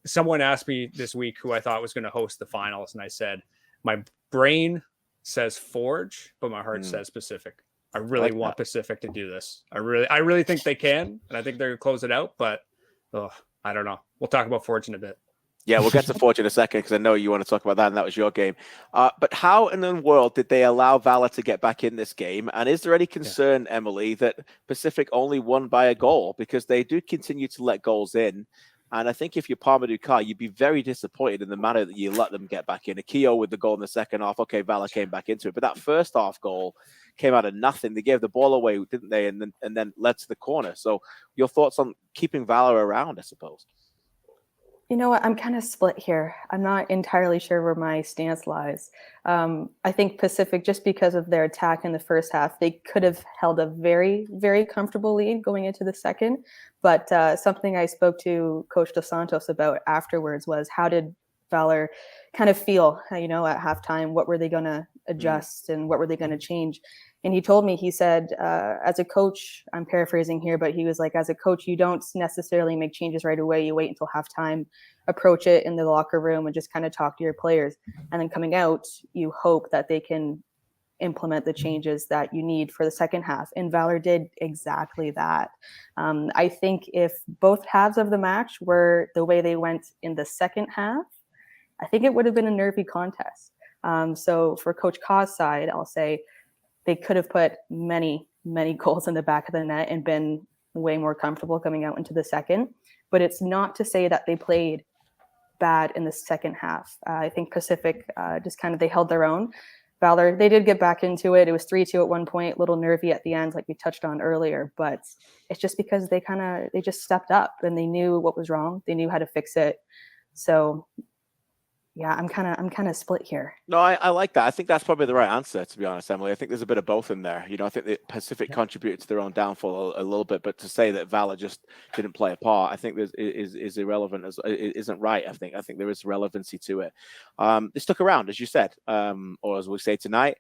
[SPEAKER 2] Someone asked me this week who I thought was going to host the finals, and I said my brain says Forge, but my heart says Pacific. I really want Pacific to do this. I really think they can, and I think they're going to close it out. But I don't know. We'll talk about Forge in a bit.
[SPEAKER 1] Yeah, we'll get to Forge in a second because I know you want to talk about that, and that was your game. But how in the world did they allow Valour to get back in this game? And is there any concern, Emily, that Pacific only won by a goal because they do continue to let goals in? And I think if you're Palmer Ducar, you'd be very disappointed in the manner that you let them get back in. Akio with the goal in the second half. Okay, Valour came back into it. But that first half goal came out of nothing. They gave the ball away, didn't they? And then led to the corner. So your thoughts on keeping Valour around, I suppose?
[SPEAKER 5] You know what? I'm kind of split here. I'm not entirely sure where my stance lies. I think Pacific, just because of their attack in the first half, they could have held a very, very comfortable lead going into the second. But something I spoke to Coach Dos Santos about afterwards was how did Valour kind of feel, at halftime? What were they going to adjust and what were they going to change? And he told me, he said, as a coach, I'm paraphrasing here, but he was like, as a coach, you don't necessarily make changes right away. You wait until halftime, approach it in the locker room and just kind of talk to your players. And then coming out, you hope that they can implement the changes that you need for the second half. And Valour did exactly that. I think if both halves of the match were the way they went in the second half, I think it would have been a nervy contest. So for Coach Kaw's side, I'll say they could have put many, many goals in the back of the net and been way more comfortable coming out into the second. But it's not to say that they played bad in the second half. I think Pacific they held their own. Valour, they did get back into it. It was 3-2 at one point, a little nervy at the end, like we touched on earlier. But it's just because they just stepped up and they knew what was wrong. They knew how to fix it. So yeah, I'm kind of split here.
[SPEAKER 1] No, I like that. I think that's probably the right answer, to be honest, Emily. I think there's a bit of both in there. I think the Pacific contributed to their own downfall a little bit, but to say that Valour just didn't play a part, I think is irrelevant. It isn't right. I think there is relevancy to it. They stuck around, as you said, or as we say tonight.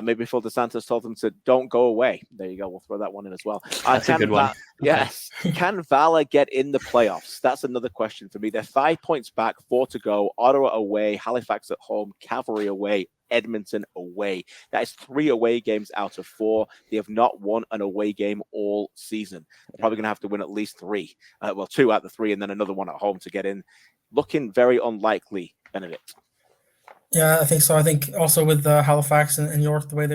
[SPEAKER 1] Maybe Phil DeSantis told them to don't go away. There you go. We'll throw that one in as well.
[SPEAKER 3] That's a good one.
[SPEAKER 1] Yes. Can Valour get in the playoffs? That's another question for me. They're 5 points back, 4 to go. Ottawa away, Halifax at home, Cavalry away, Edmonton away. That is 3 away games out of 4. They have not won an away game all season. They're probably going to have to win at least 3. 2 out of the 3, and then another one at home to get in. Looking very unlikely, Benedict.
[SPEAKER 6] Yeah, I think so. I think also with Halifax and York, the way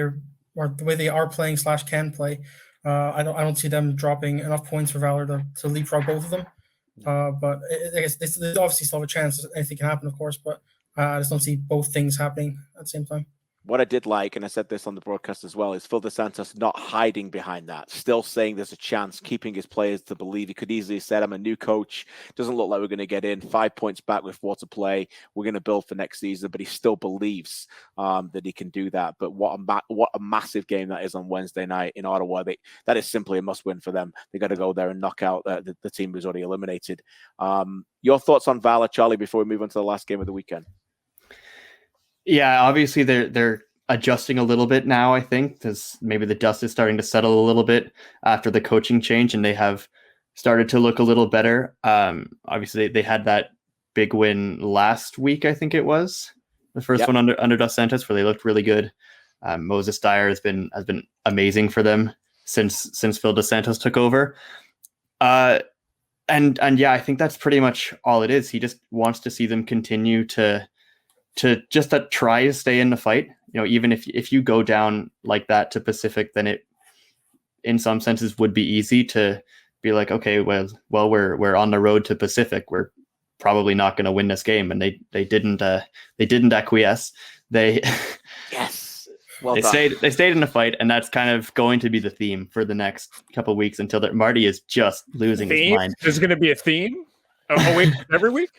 [SPEAKER 6] they are playing / can play, I don't see them dropping enough points for Valour to leapfrog both of them. But I guess they obviously still have a chance. Anything can happen, of course, but I just don't see both things happening at the same time.
[SPEAKER 1] What I did like, and I said this on the broadcast as well, is Phil DeSantis not hiding behind that, still saying there's a chance, keeping his players to believe. He could easily have said, I'm a new coach. Doesn't look like we're going to get in. 5 points back with 4 to play. We're going to build for next season, but he still believes that he can do that. But what a massive game that is on Wednesday night in Ottawa. That is simply a must win for them. They got to go there and knock out the team who's already eliminated. Your thoughts on Valour, Charlie, before we move on to the last game of the weekend?
[SPEAKER 3] Yeah, obviously they're adjusting a little bit now, I think, because maybe the dust is starting to settle a little bit after the coaching change, and they have started to look a little better. Obviously, they had that big win last week, I think it was, the first one under Dos Santos, where they looked really good. Moses Dyer has been amazing for them. since Phil DeSantos took over. And yeah, I think that's pretty much all it is. He just wants to see them continue to just try to stay in the fight. Even if you go down like that to Pacific, then it, in some senses, would be easy to be like, okay, well, we're on the road to Pacific. We're probably not going to win this game, and they didn't acquiesce.
[SPEAKER 1] Yes, well
[SPEAKER 3] they stayed in the fight, and that's kind of going to be the theme for the next couple of weeks until Marty is just losing his mind.
[SPEAKER 2] There's going to be a theme. Wait, every week?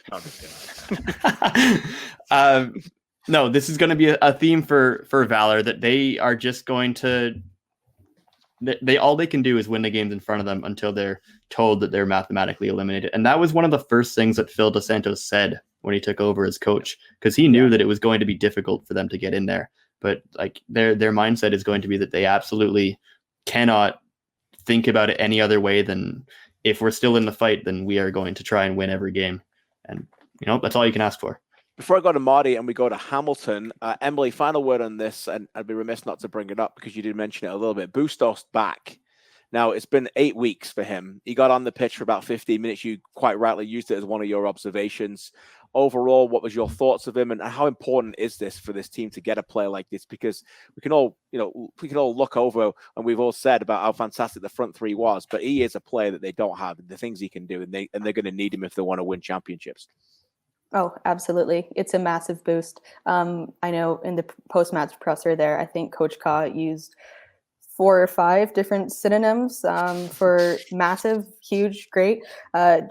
[SPEAKER 2] No,
[SPEAKER 3] no, this is going to be a theme for Valour, that they are just going to. All they can do is win the games in front of them until they're told that they're mathematically eliminated. And that was one of the first things that Phil DeSantos said when he took over as coach, because he knew that it was going to be difficult for them to get in there. But like their mindset is going to be that they absolutely cannot think about it any other way than, if we're still in the fight, then we are going to try and win every game. And that's all you can ask for.
[SPEAKER 1] Before I go to Marty and we go to Hamilton, Emily, final word on this, and I'd be remiss not to bring it up because you did mention it a little bit. Bustos back. Now, it's been 8 weeks for him. He got on the pitch for about 15 minutes. You quite rightly used it as one of your observations. Overall, what was your thoughts of him, and how important is this for this team to get a player like this? Because we can all look over, and we've all said about how fantastic the front three was, but he is a player that they don't have, the things he can do, and they're going to need him if they want to win championships.
[SPEAKER 5] Oh, absolutely. It's a massive boost. I know in the post-match presser there, I think Coach Ka used 4 or 5 different synonyms for massive, huge, great,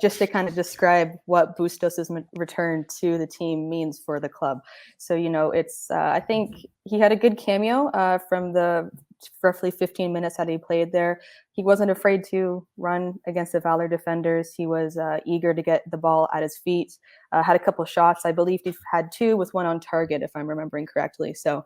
[SPEAKER 5] just to kind of describe what Bustos' return to the team means for the club. So, it's, I think he had a good cameo from the roughly 15 minutes that he played there. He wasn't afraid to run against the Valour defenders. He was eager to get the ball at his feet, had a couple of shots. I believe he had 2 with 1 on target, if I'm remembering correctly. So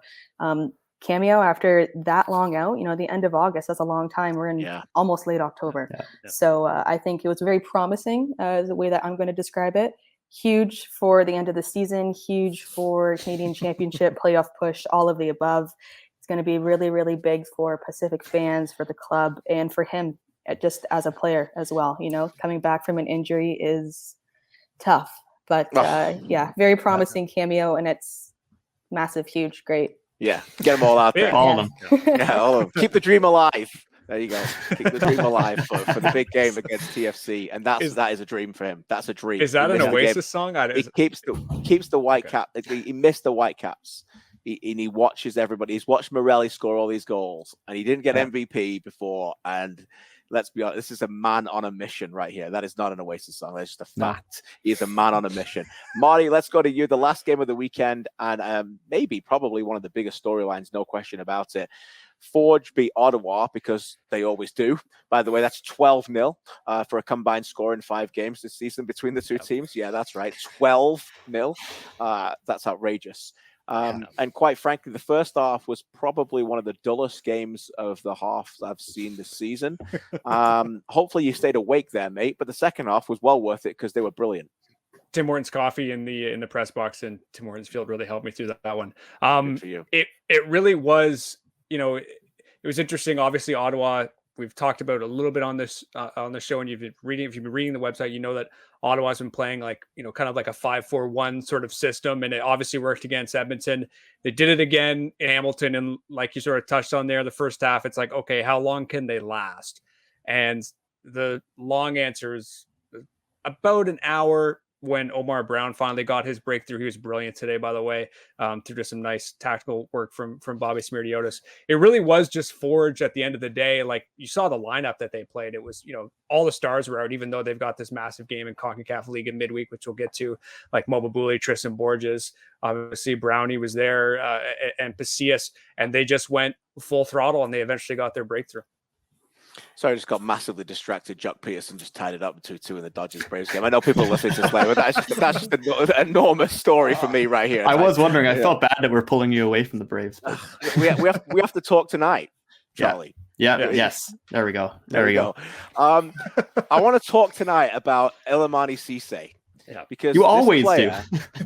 [SPEAKER 5] cameo after that long out, the end of August, that's a long time. We're in almost late October. Yeah. So I think it was very promising the way that I'm going to describe it. Huge for the end of the season, huge for Canadian Championship, playoff push, all of the above. It's going to be really, really big for Pacific fans, for the club, and for him just as a player as well. Coming back from an injury is tough, but very promising cameo, and it's massive, huge, great.
[SPEAKER 1] Yeah, get them all out there.
[SPEAKER 3] All of them.
[SPEAKER 1] Yeah, all of them. Keep the dream alive. There you go. Keep the dream alive for the big game against TFC, and that is a dream for him. That's a dream.
[SPEAKER 2] Is that an Oasis song?
[SPEAKER 1] He keeps the white cap. He missed the Whitecaps. He watches everybody. He's watched Morelli score all these goals, and he didn't get MVP before. And let's be honest, this is a man on a mission right here. That is not an Oasis song. That's just a fact. No. He is a man on a mission. Marty, let's go to you. The last game of the weekend, and probably one of the biggest storylines, no question about it. Forge beat Ottawa, because they always do. By the way, that's 12-0 for a combined score in 5 games this season between the two teams. Yeah, that's right. 12-0. That's outrageous. And quite frankly, the first half was probably one of the dullest games of the half I've seen this season. Hopefully you stayed awake there, mate. But the second half was well worth it because they were brilliant.
[SPEAKER 2] Tim Hortons coffee in the press box and Tim Hortons Field really helped me through that one.
[SPEAKER 1] Good for you.
[SPEAKER 2] It really was, it was interesting. Obviously, Ottawa, we've talked about a little bit on this on the show, and if you've been reading the website, you know that Ottawa's been playing kind of like a 5-4-1 sort of system, and it obviously worked against Edmonton. They did it again in Hamilton, and like you sort of touched on there, the first half, it's like, okay, how long can they last? And the long answer is about an hour. When Omar Browne finally got his breakthrough, he was brilliant today, by the way, through just some nice tactical work from Bobby Smirtiotis. It really was just Forge at the end of the day. Like, you saw the lineup that they played. It was, all the stars were out, even though they've got this massive game in Concacaf League in midweek, which we'll get to, like Mobabuli, Tristan Borges, obviously Brownie was there, and Pacias, and they just went full throttle, and they eventually got their breakthrough.
[SPEAKER 1] Sorry, I just got massively distracted. Jock Peterson just tied it up 2-2 in the Dodgers Braves game. I know people are listening to this later, but that's just an enormous story for me right here.
[SPEAKER 3] I was wondering. I felt bad that we're pulling you away from the Braves. But...
[SPEAKER 1] we have to talk tonight, Charlie.
[SPEAKER 3] Yeah. Yes. There we go. There we go.
[SPEAKER 1] I want to talk tonight about Ilimani Cisse. because
[SPEAKER 3] you always
[SPEAKER 1] player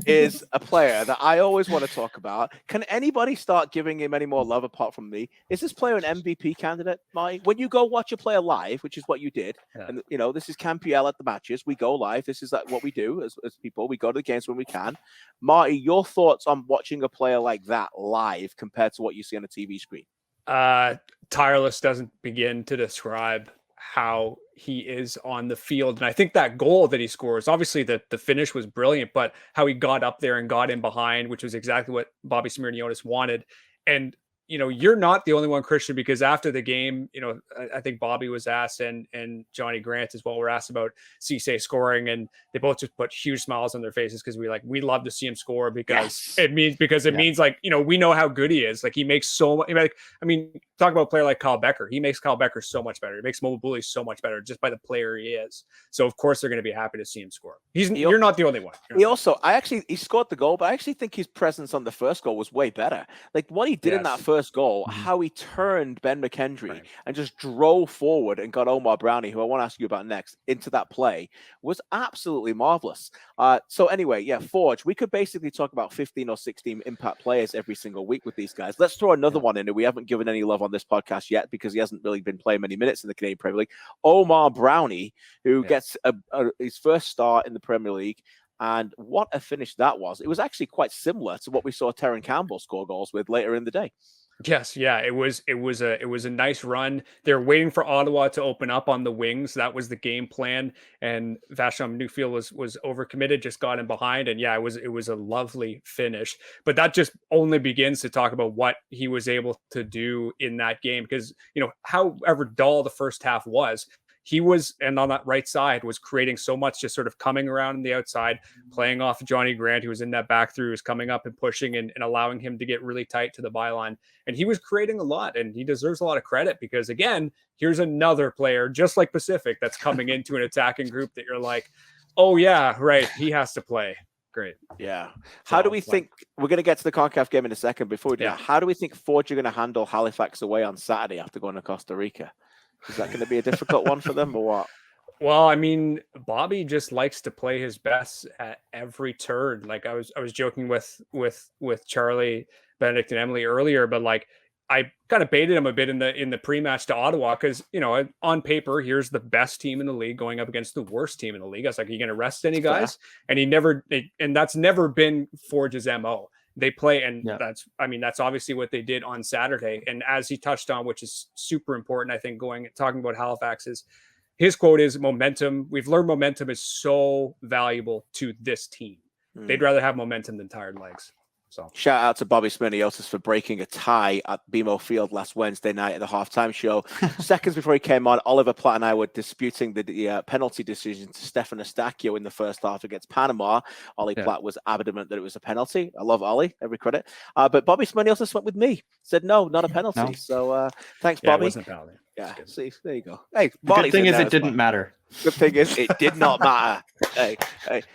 [SPEAKER 1] is a player that I always want to talk about. Can anybody start giving him any more love apart from me? Is this player an MVP candidate, Marty? When you go watch a player live, which is what you did, and this is CanPL at the matches. We go live. This is what we do as people. We go to the games when we can. Marty, your thoughts on watching a player like that live compared to what you see on a TV screen?
[SPEAKER 2] Tireless doesn't begin to describe how he is on the field. And I think that goal that he scores, obviously the finish was brilliant, but how he got up there and got in behind, which was exactly what Bobby Smirniotis wanted. And you're not the only one, Kristian, because after the game, I think Bobby was asked and Johnny Grant as well were asked about Cisse scoring, and they both just put huge smiles on their faces because we love to see him score because it means like, we know how good he is. Like he makes so much. Talk about a player like Kyle Becker. He makes Kyle Becker so much better. He makes Mo Bully so much better just by the player he is. So of course they're going to be happy to see him score. You're not the only one.
[SPEAKER 1] He scored the goal, but I actually think his presence on the first goal was way better. Like what he did in that first goal, how he turned Ben McKendry and just drove forward and got Omar Browne, who I want to ask you about next, into that play was absolutely marvelous. So anyway, Forge, we could basically talk about 15 or 16 impact players every single week with these guys. Let's throw another one in who we haven't given any love on this podcast yet because he hasn't really been playing many minutes in the Canadian Premier League. Omar Browne, who gets his first start in the Premier League. And what a finish that was. It was actually quite similar to what we saw Terran Campbell score goals with later in the day.
[SPEAKER 2] Yes, it was a nice run. They're waiting for Ottawa to open up on the wings. That was the game plan. And Vashon Newfield was overcommitted, just got in behind. And it was a lovely finish. But that just only begins to talk about what he was able to do in that game. Because, however dull the first half was, he was, and on that right side, was creating so much, just sort of coming around on the outside, playing off Johnny Grant, who was in that back through, was coming up and pushing and allowing him to get really tight to the byline. And he was creating a lot, and he deserves a lot of credit because, again, here's another player, just like Pacific, that's coming into an attacking group that you're like, oh, yeah, right, he has to play. Great.
[SPEAKER 1] Yeah. How do we think, we're going to get to the CONCACAF game in a second. Before we do that, how do we think Forge are going to handle Halifax away on Saturday after going to Costa Rica? Is that going to be a difficult one for them or what?
[SPEAKER 2] Well, Bobby just likes to play his best at every turn. Like I was joking with Charlie, Benedict, and Emily earlier, but like I kind of baited him a bit in the pre-match to Ottawa because on paper here's the best team in the league going up against the worst team in the league. I was like, are you going to rest any guys? And and that's never been Forge's MO. They play, and that's obviously what they did on Saturday. And as he touched on, which is super important, I think, talking about Halifax, is his quote is momentum. We've learned momentum is so valuable to this team. They'd rather have momentum than tired legs. So
[SPEAKER 1] shout out to Bobby Smirniotis for breaking a tie at BMO Field last Wednesday night at the halftime show. Seconds before he came on, Oliver Platt and I were disputing the penalty decision to Stefan Eustáquio in the first half against Panama. Ollie Platt was adamant that it was a penalty. I love Ollie, every credit. But Bobby Smirniotis went with me. Said no, not a penalty. No. So thanks, Bobby.
[SPEAKER 2] It wasn't a penalty.
[SPEAKER 1] Yeah, see, there you go. Hey,
[SPEAKER 3] the good thing is it didn't matter.
[SPEAKER 1] Good thing is it did not matter. Hey,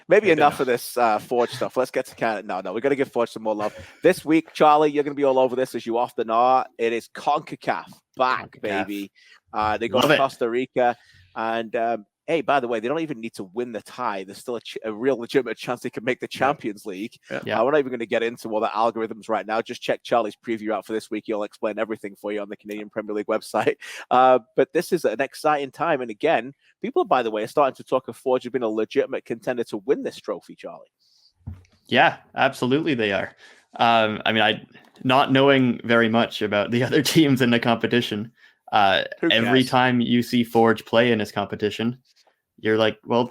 [SPEAKER 1] maybe enough of this Forge stuff. Let's get to Canada. No, we're going to give Forge some more love. This week, Charlie, you're going to be all over this as you often are. It is CONCACAF back, baby. They go to Costa Rica. And hey, by the way, they don't even need to win the tie. There's still a real legitimate chance they can make the Champions League. Yeah. We're not even going to get into all the algorithms right now. Just check Charlie's preview out for this week. He'll explain everything for you on the Canadian Premier League website. But this is an exciting time. And again, people, by the way, are starting to talk of Forge have been a legitimate contender to win this trophy, Charlie.
[SPEAKER 3] Yeah, absolutely they are. I not knowing very much about the other teams in the competition, every time you see Forge play in this competition, you're like, well,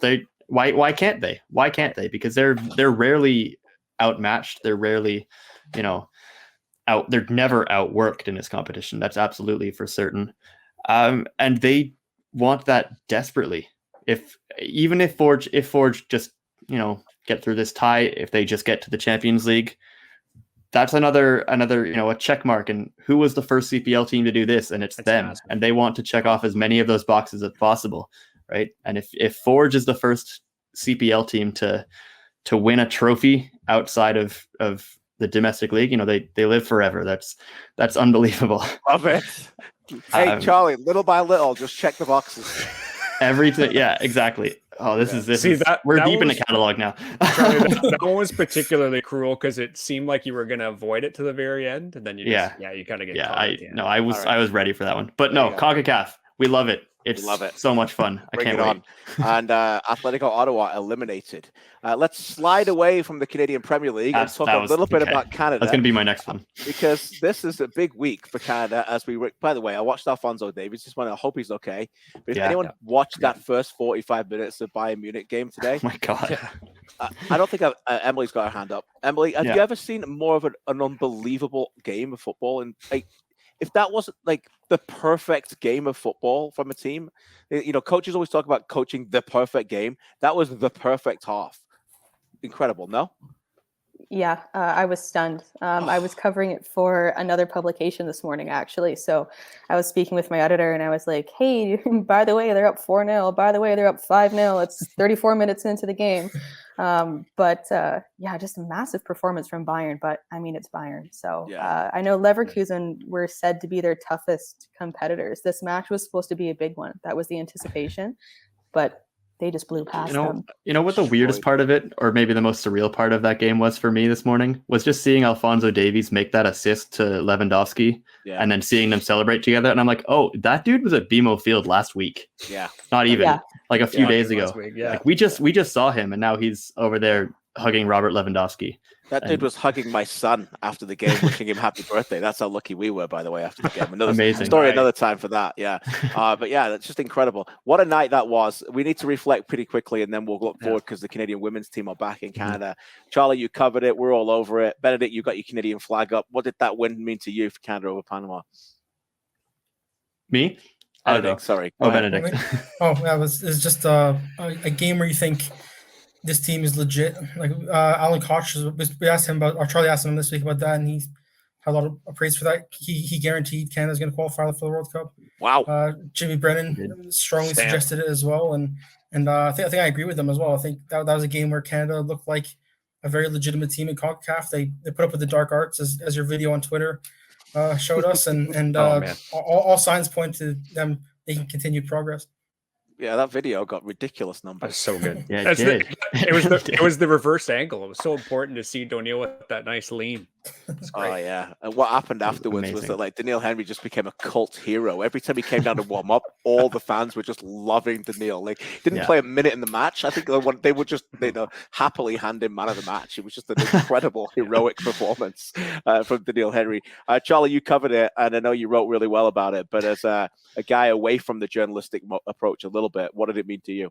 [SPEAKER 3] why can't they? Why can't they? Because they're rarely outmatched. They're rarely, they're never outworked in this competition. That's absolutely for certain. And they want that desperately. If Forge just, get through this tie, if they just get to the Champions League, that's another, a check mark. And who was the first CPL team to do this? And it's them. Awesome. And they want to check off as many of those boxes as possible. Right. And if Forge is the first CPL team to win a trophy outside of the domestic league, they live forever. That's unbelievable.
[SPEAKER 1] Love it. Hey, Charlie, little by little, just check the boxes.
[SPEAKER 3] Everything. Yeah, exactly. Oh, this is we're
[SPEAKER 2] that
[SPEAKER 3] deep in the catalog now.
[SPEAKER 2] Charlie, that one was particularly cruel because it seemed like you were going to avoid it to the very end, and then you you kind of get caught.
[SPEAKER 3] I was ready for that one, but no, Concacaf, we love it. Love it. So much fun. I can't wait.
[SPEAKER 1] And Atlético Ottawa eliminated. Let's slide away from the Canadian Premier League and talk a little bit about Canada.
[SPEAKER 3] That's going to be my next one.
[SPEAKER 1] Because this is a big week for Canada. By the way, I watched Alphonso Davies. I hope he's okay. But if anyone watched that first 45 minutes of Bayern Munich game today,
[SPEAKER 3] oh my God.
[SPEAKER 1] I don't think Emily's got her hand up. Emily, have you ever seen more of an unbelievable game of football? And if that wasn't like the perfect game of football from a team, coaches always talk about coaching the perfect game. That was the perfect half. Incredible, no?
[SPEAKER 5] Yeah, I was stunned. I was covering it for another publication this morning, actually. So I was speaking with my editor and I was like, hey, by the way, they're up 4-0. By the way, they're up 5-0. It's 34 minutes into the game. Just a massive performance from Bayern. But I mean, it's Bayern. So I know Leverkusen were said to be their toughest competitors. This match was supposed to be a big one. That was the anticipation. But they just blew past them.
[SPEAKER 3] You know what the weirdest part of it, or maybe the most surreal part of that game was for me this morning, was just seeing Alphonso Davies make that assist to Lewandowski and then seeing them celebrate together. And I'm like, oh, that dude was at BMO Field last week.
[SPEAKER 1] Yeah.
[SPEAKER 3] Not even like a few days ago.
[SPEAKER 2] Week,
[SPEAKER 3] Like we just saw him and now he's over there hugging Robert Lewandowski.
[SPEAKER 1] That dude was hugging my son after the game, wishing him happy birthday. That's how lucky we were, by the way, after the game.
[SPEAKER 3] Amazing
[SPEAKER 1] story, another time for that. Yeah. But yeah, that's just incredible. What a night that was. We need to reflect pretty quickly and then we'll look forward because the Canadian women's team are back in Canada. Charlie, you covered it. We're all over it. Benedict, you got your Canadian flag up. What did that win mean to you for Canada over Panama?
[SPEAKER 3] Me?
[SPEAKER 1] Benedict, sorry.
[SPEAKER 3] Benedict.
[SPEAKER 6] It was just a game where you think this team is legit. Like Alan Koch, we asked him about, or Charlie asked him this week about that, and he had a lot of praise for that. He guaranteed Canada's going to qualify for the World Cup.
[SPEAKER 1] Wow.
[SPEAKER 6] Jimmy Brennan strongly suggested it as well, and I think I agree with them as well. I think that was a game where Canada looked like a very legitimate team in CONCACAF. They put up with the dark arts as your video on Twitter showed us, and all signs point to them making continued progress.
[SPEAKER 1] Yeah, that video got ridiculous numbers.
[SPEAKER 2] That's so good.
[SPEAKER 3] Yeah, it did.
[SPEAKER 2] It was the reverse angle. It was so important to see Doniel with that nice lean.
[SPEAKER 1] Oh yeah. And what happened afterwards was that Daniil Henry just became a cult hero. Every time he came down to warm up, all the fans were just loving Daniil. Like didn't play a minute in the match. I think they would just happily hand him man of the match. It was just an incredible heroic performance from Daniil Henry. Charlie, you covered it, and I know you wrote really well about it. But as a guy away from the journalistic approach a little bit, what did it mean to you?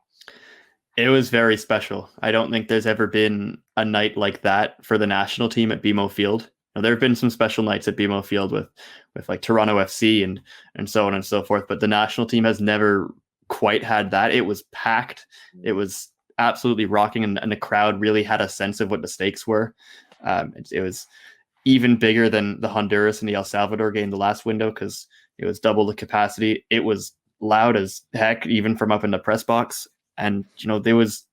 [SPEAKER 3] It was very special. I don't think there's ever been a night like that for the national team at BMO Field. Now, there have been some special nights at BMO Field with like Toronto FC and so on and so forth, but the national team has never quite had that. It was packed. It was absolutely rocking, and the crowd really had a sense of what the stakes were. It was even bigger than the Honduras and the El Salvador game the last window because it was double the capacity. It was loud as heck, even from up in the press box. And, there was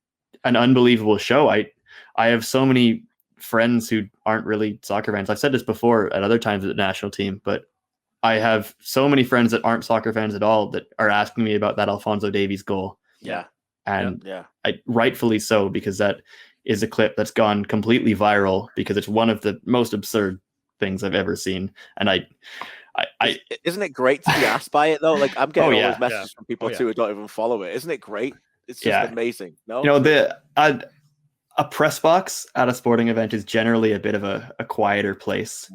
[SPEAKER 3] an unbelievable show. I have so many friends who aren't really soccer fans. I've said this before at other times at the national team, but I have so many friends that aren't soccer fans at all that are asking me about that Alphonso Davies goal.
[SPEAKER 1] Yeah.
[SPEAKER 3] And rightfully so, because that is a clip that's gone completely viral because it's one of the most absurd things I've ever seen. And
[SPEAKER 1] isn't it great to be asked by it though? Like I'm getting all those messages from people too who don't even follow it. Isn't it great? It's just amazing. No,
[SPEAKER 3] a press box at a sporting event is generally a bit of a quieter place.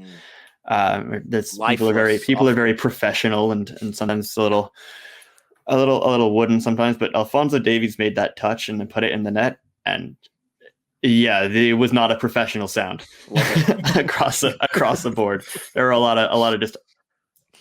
[SPEAKER 3] People are very professional and sometimes a little wooden sometimes. But Alphonso Davies made that touch and then put it in the net, and it was not a professional sound across the board. There were a lot of just,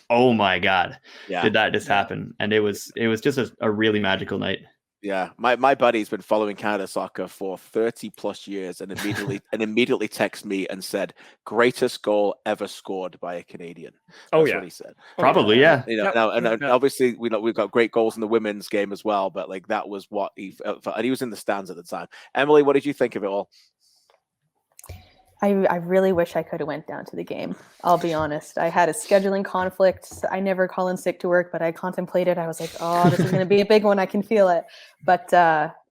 [SPEAKER 3] oh my God, did that just happen? And it was just a really magical night.
[SPEAKER 1] Yeah, my buddy's been following Canada soccer for 30 plus years and immediately texted me and said, greatest goal ever scored by a Canadian. That's what he said.
[SPEAKER 3] Probably, yeah.
[SPEAKER 1] And obviously we've got great goals in the women's game as well, but like that was what he was in the stands at the time. Emily, what did you think of it all?
[SPEAKER 5] I really wish I could have went down to the game. I'll be honest. I had a scheduling conflict. I never call in sick to work, but I contemplated. I was like, oh, this is going to be a big one. I can feel it. But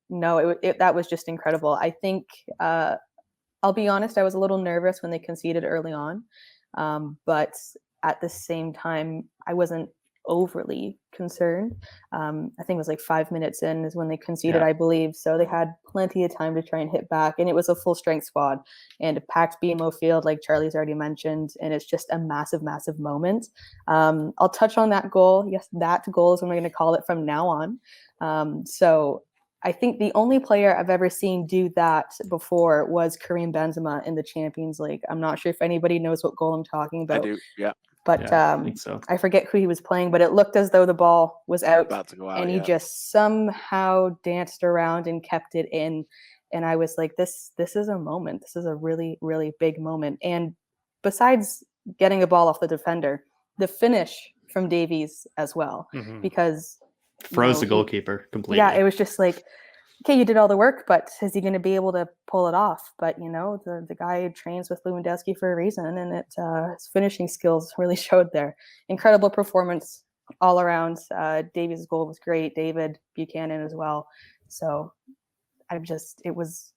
[SPEAKER 5] no, that was just incredible. I think, I'll be honest, I was a little nervous when they conceded early on. But at the same time, I wasn't overly concerned. I think it was like 5 minutes in is when they conceded, I believe. So they had plenty of time to try and hit back. And it was a full strength squad and a packed BMO field, like Charlie's already mentioned. And it's just a massive, massive moment. I'll touch on that goal. Yes, that goal is what I'm going to call it from now on. So I think the only player I've ever seen do that before was Karim Benzema in the Champions League. I'm not sure if anybody knows what goal I'm talking about.
[SPEAKER 1] I do, yeah.
[SPEAKER 5] But
[SPEAKER 3] I think so.
[SPEAKER 5] I forget who he was playing, but it looked as though the ball was out,
[SPEAKER 1] About to go out,
[SPEAKER 5] and he just somehow danced around and kept it in. And I was like, this is a moment. This is a really, really big moment. And besides getting a ball off the defender, the finish from Davies as well, because
[SPEAKER 3] froze the goalkeeper completely.
[SPEAKER 5] Yeah, it was just like, okay, you did all the work, but is he going to be able to pull it off? But, the guy trains with Lewandowski for a reason, and his finishing skills really showed there. Incredible performance all around. Davies' goal was great. David Buchanan as well. So it was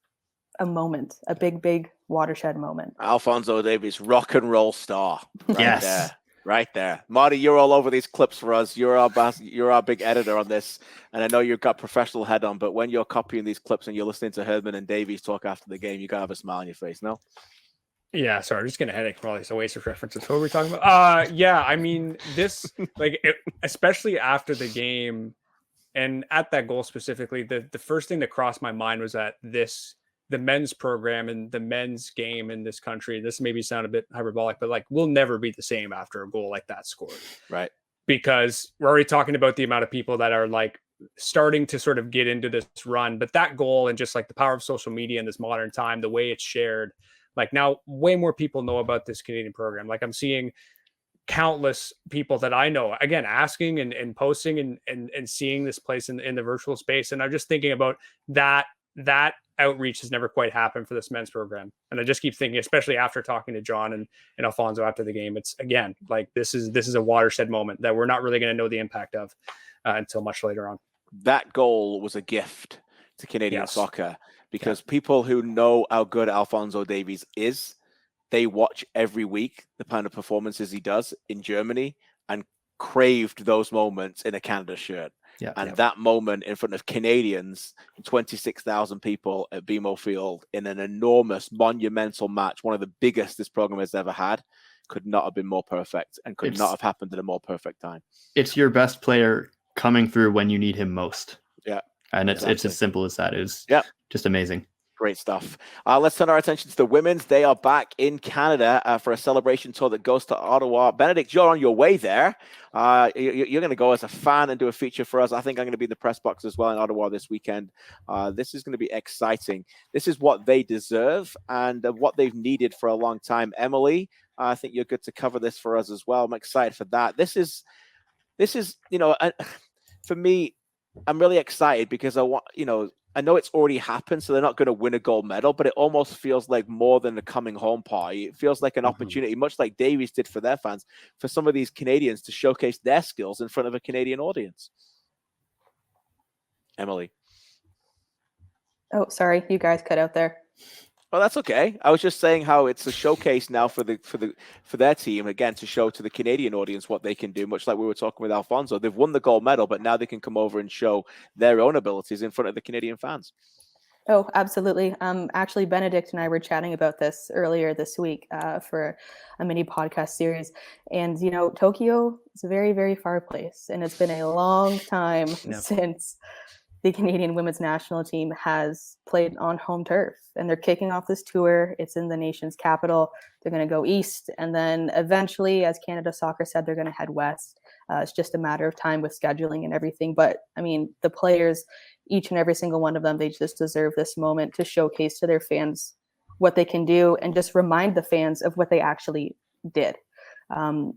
[SPEAKER 5] a moment, a big, big watershed moment.
[SPEAKER 1] Alphonso Davies, rock and roll star.
[SPEAKER 3] Yes.
[SPEAKER 1] There. Right there. Marty, you're all over these clips for us. You're our big editor on this. And I know you've got professional head on, but when you're copying these clips and you're listening to Herdman and Davies talk after the game, you got to have a smile on your face, no?
[SPEAKER 2] Yeah, sorry, I'm just getting a headache from all these Oasis references. What were we talking about? Yeah, I mean, this, especially after the game and at that goal specifically, the first thing that crossed my mind was that the men's program and the men's game in this country, this maybe sound a bit hyperbolic, but we'll never be the same after a goal like that scored.
[SPEAKER 1] Right.
[SPEAKER 2] Because we're already talking about the amount of people that are starting to sort of get into this run, but that goal and just the power of social media in this modern time, the way it's shared, now way more people know about this Canadian program. I'm seeing countless people that I know, again, asking and posting and seeing this place in the virtual space. And I'm just thinking about that outreach has never quite happened for this men's program. And I just keep thinking, especially after talking to John and Alfonso after the game, it's again, this is a watershed moment that we're not really going to know the impact of until much later on.
[SPEAKER 1] That goal was a gift to Canadian soccer because people who know how good Alphonso Davies is, they watch every week the kind of performances he does in Germany and craved those moments in a Canada shirt.
[SPEAKER 3] Yeah,
[SPEAKER 1] and that moment in front of Canadians, 26,000 people at BMO Field in an enormous, monumental match, one of the biggest this program has ever had, could not have been more perfect and could not have happened at a more perfect time.
[SPEAKER 3] It's your best player coming through when you need him most.
[SPEAKER 1] Yeah.
[SPEAKER 3] And it's as simple as that. It's just amazing.
[SPEAKER 1] Great stuff. Let's turn our attention to the women's. They are back in Canada for a celebration tour that goes to Ottawa. Benedict, you're on your way there. You're going to go as a fan and do a feature for us. I think I'm going to be in the press box as well in Ottawa this weekend. This is going to be exciting. This is what they deserve and what they've needed for a long time. Emily, I think you're good to cover this for us as well. I'm excited for that. This is for me, I'm really excited because I know it's already happened, so they're not going to win a gold medal, but it almost feels like more than a coming home party. It feels like an opportunity, much like Davies did for their fans, for some of these Canadians to showcase their skills in front of a Canadian audience. Emily.
[SPEAKER 5] Oh, sorry, you guys cut out there.
[SPEAKER 1] Well, that's okay. I was just saying how it's a showcase now for their team, again, to show to the Canadian audience what they can do, much like we were talking with Alfonso. They've won the gold medal, but now they can come over and show their own abilities in front of the Canadian fans.
[SPEAKER 5] Oh, absolutely. Actually, Benedict and I were chatting about this earlier this week for a mini podcast series. And, Tokyo is a very, very far place. And it's been a long time since the Canadian women's national team has played on home turf, and they're kicking off this tour. It's in the nation's capital. They're going to go east, and then eventually, as Canada Soccer said, they're going to head west. It's just a matter of time with scheduling and everything. But I mean, the players, each and every single one of them, they just deserve this moment to showcase to their fans what they can do and just remind the fans of what they actually did.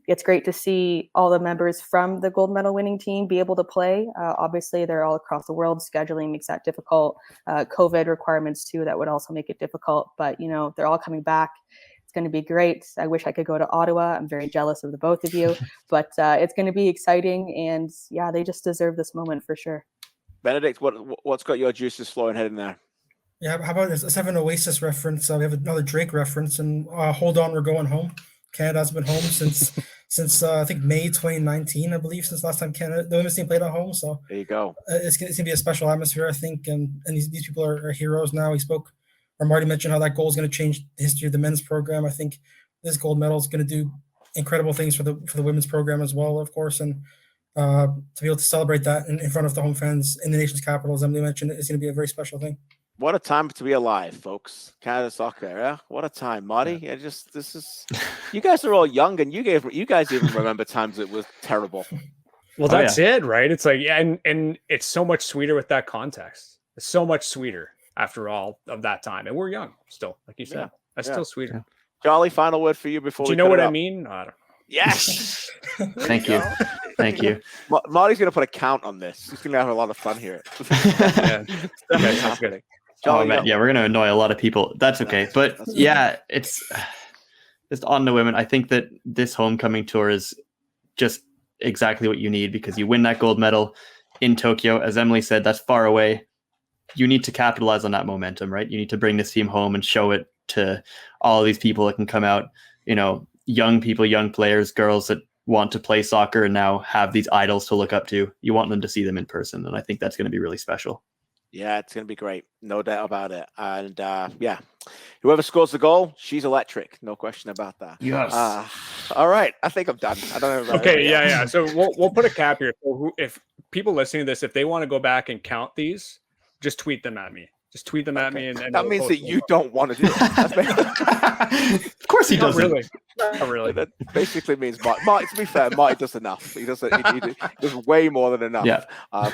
[SPEAKER 5] It's great to see all the members from the gold medal winning team be able to play. Obviously, they're all across the world. Scheduling makes that difficult. COVID requirements, too, that would also make it difficult. But, they're all coming back. It's going to be great. I wish I could go to Ottawa. I'm very jealous of the both of you. But it's going to be exciting. And, yeah, they just deserve this moment for sure.
[SPEAKER 1] Benedict, what's got your juices flowing heading there?
[SPEAKER 6] Yeah, how about this? Let's have an Oasis reference. We have another Drake reference, and hold on, we're going home. Canada's been home since I think May 2019, I believe, since last time the women's team played at home. So
[SPEAKER 1] there you go.
[SPEAKER 6] It's gonna be a special atmosphere, I think, and these people are heroes now. Marty mentioned how that goal is going to change the history of the men's program. I think this gold medal is going to do incredible things for the women's program as well, of course, and to be able to celebrate that in front of the home fans in the nation's capital, as Emily mentioned, is going to be a very special thing.
[SPEAKER 1] What a time to be alive, folks. Canada soccer, yeah? What a time, Marty. Yeah. This is you guys are all young, and you guys even remember times it was terrible.
[SPEAKER 2] Well, that's it, right? It's like, and it's so much sweeter with that context. It's so much sweeter after all of that time. And we're young still, like you said. That's still sweeter. Yeah.
[SPEAKER 1] Charlie, final word for you before
[SPEAKER 2] Do you know what I mean? I don't.
[SPEAKER 1] Yes.
[SPEAKER 3] Thank you. Thank you.
[SPEAKER 1] Marty's going to put a count on this. He's going to have a lot of fun here.
[SPEAKER 2] That's good.
[SPEAKER 3] Oh, man. Yeah, we're going to annoy a lot of people. That's okay. But yeah, it's just on the women. I think that this homecoming tour is just exactly what you need, because you win that gold medal in Tokyo. As Emily said, that's far away. You need to capitalize on that momentum, right? You need to bring this team home and show it to all of these people that can come out, young people, young players, girls that want to play soccer and now have these idols to look up to. You want them to see them in person. And I think that's going to be really special.
[SPEAKER 1] Yeah, it's going to be great. No doubt about it. And whoever scores the goal, she's electric. No question about that.
[SPEAKER 3] Yes.
[SPEAKER 1] All right. I think I'm done. I don't know.
[SPEAKER 2] Okay. Yeah. So we'll put a cap here. So if people listening to this, if they want to go back and count these, just tweet them at me. Just tweet them at me. And
[SPEAKER 1] that means that you don't want to do it.
[SPEAKER 3] Of course he doesn't.
[SPEAKER 2] Not really.
[SPEAKER 1] That basically means Marty, to be fair, Marty does enough. He does way more than enough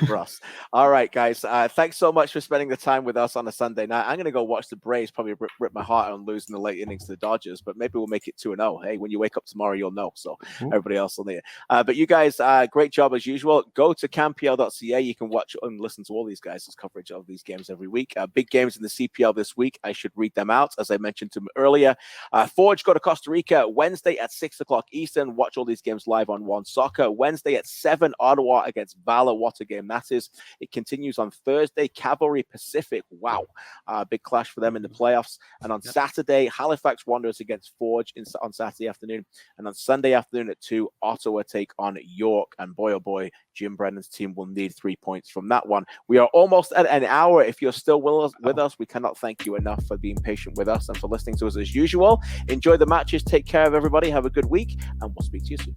[SPEAKER 1] for us. All right, guys. Thanks so much for spending the time with us on a Sunday night. I'm going to go watch the Braves probably rip my heart out on losing the late innings to the Dodgers, but maybe we'll make it 2-0. Hey, when you wake up tomorrow, you'll know. So everybody else will need it. But you guys, great job as usual. Go to CanPL.ca. You can watch and listen to all these guys' coverage of these games every week. Big games in the CPL this week. I should read them out, as I mentioned to them earlier. Forge go to Costa Rica Wednesday at 6 o'clock Eastern. Watch all these games live on One Soccer. Wednesday at 7, Ottawa against Valour. What a game that is. It continues on Thursday, Cavalry Pacific. Wow. Big clash for them in the playoffs. And on Saturday, Halifax Wanderers against Forge on Saturday afternoon. And on Sunday afternoon at 2, Ottawa take on York. And boy, oh boy, Jim Brennan's team will need 3 points from that one. We are almost at an hour. If you're still with us, we cannot thank you enough for being patient with us and for listening to us as usual. Enjoy the matches. Take care of everybody. Have a good week, and we'll speak to you soon.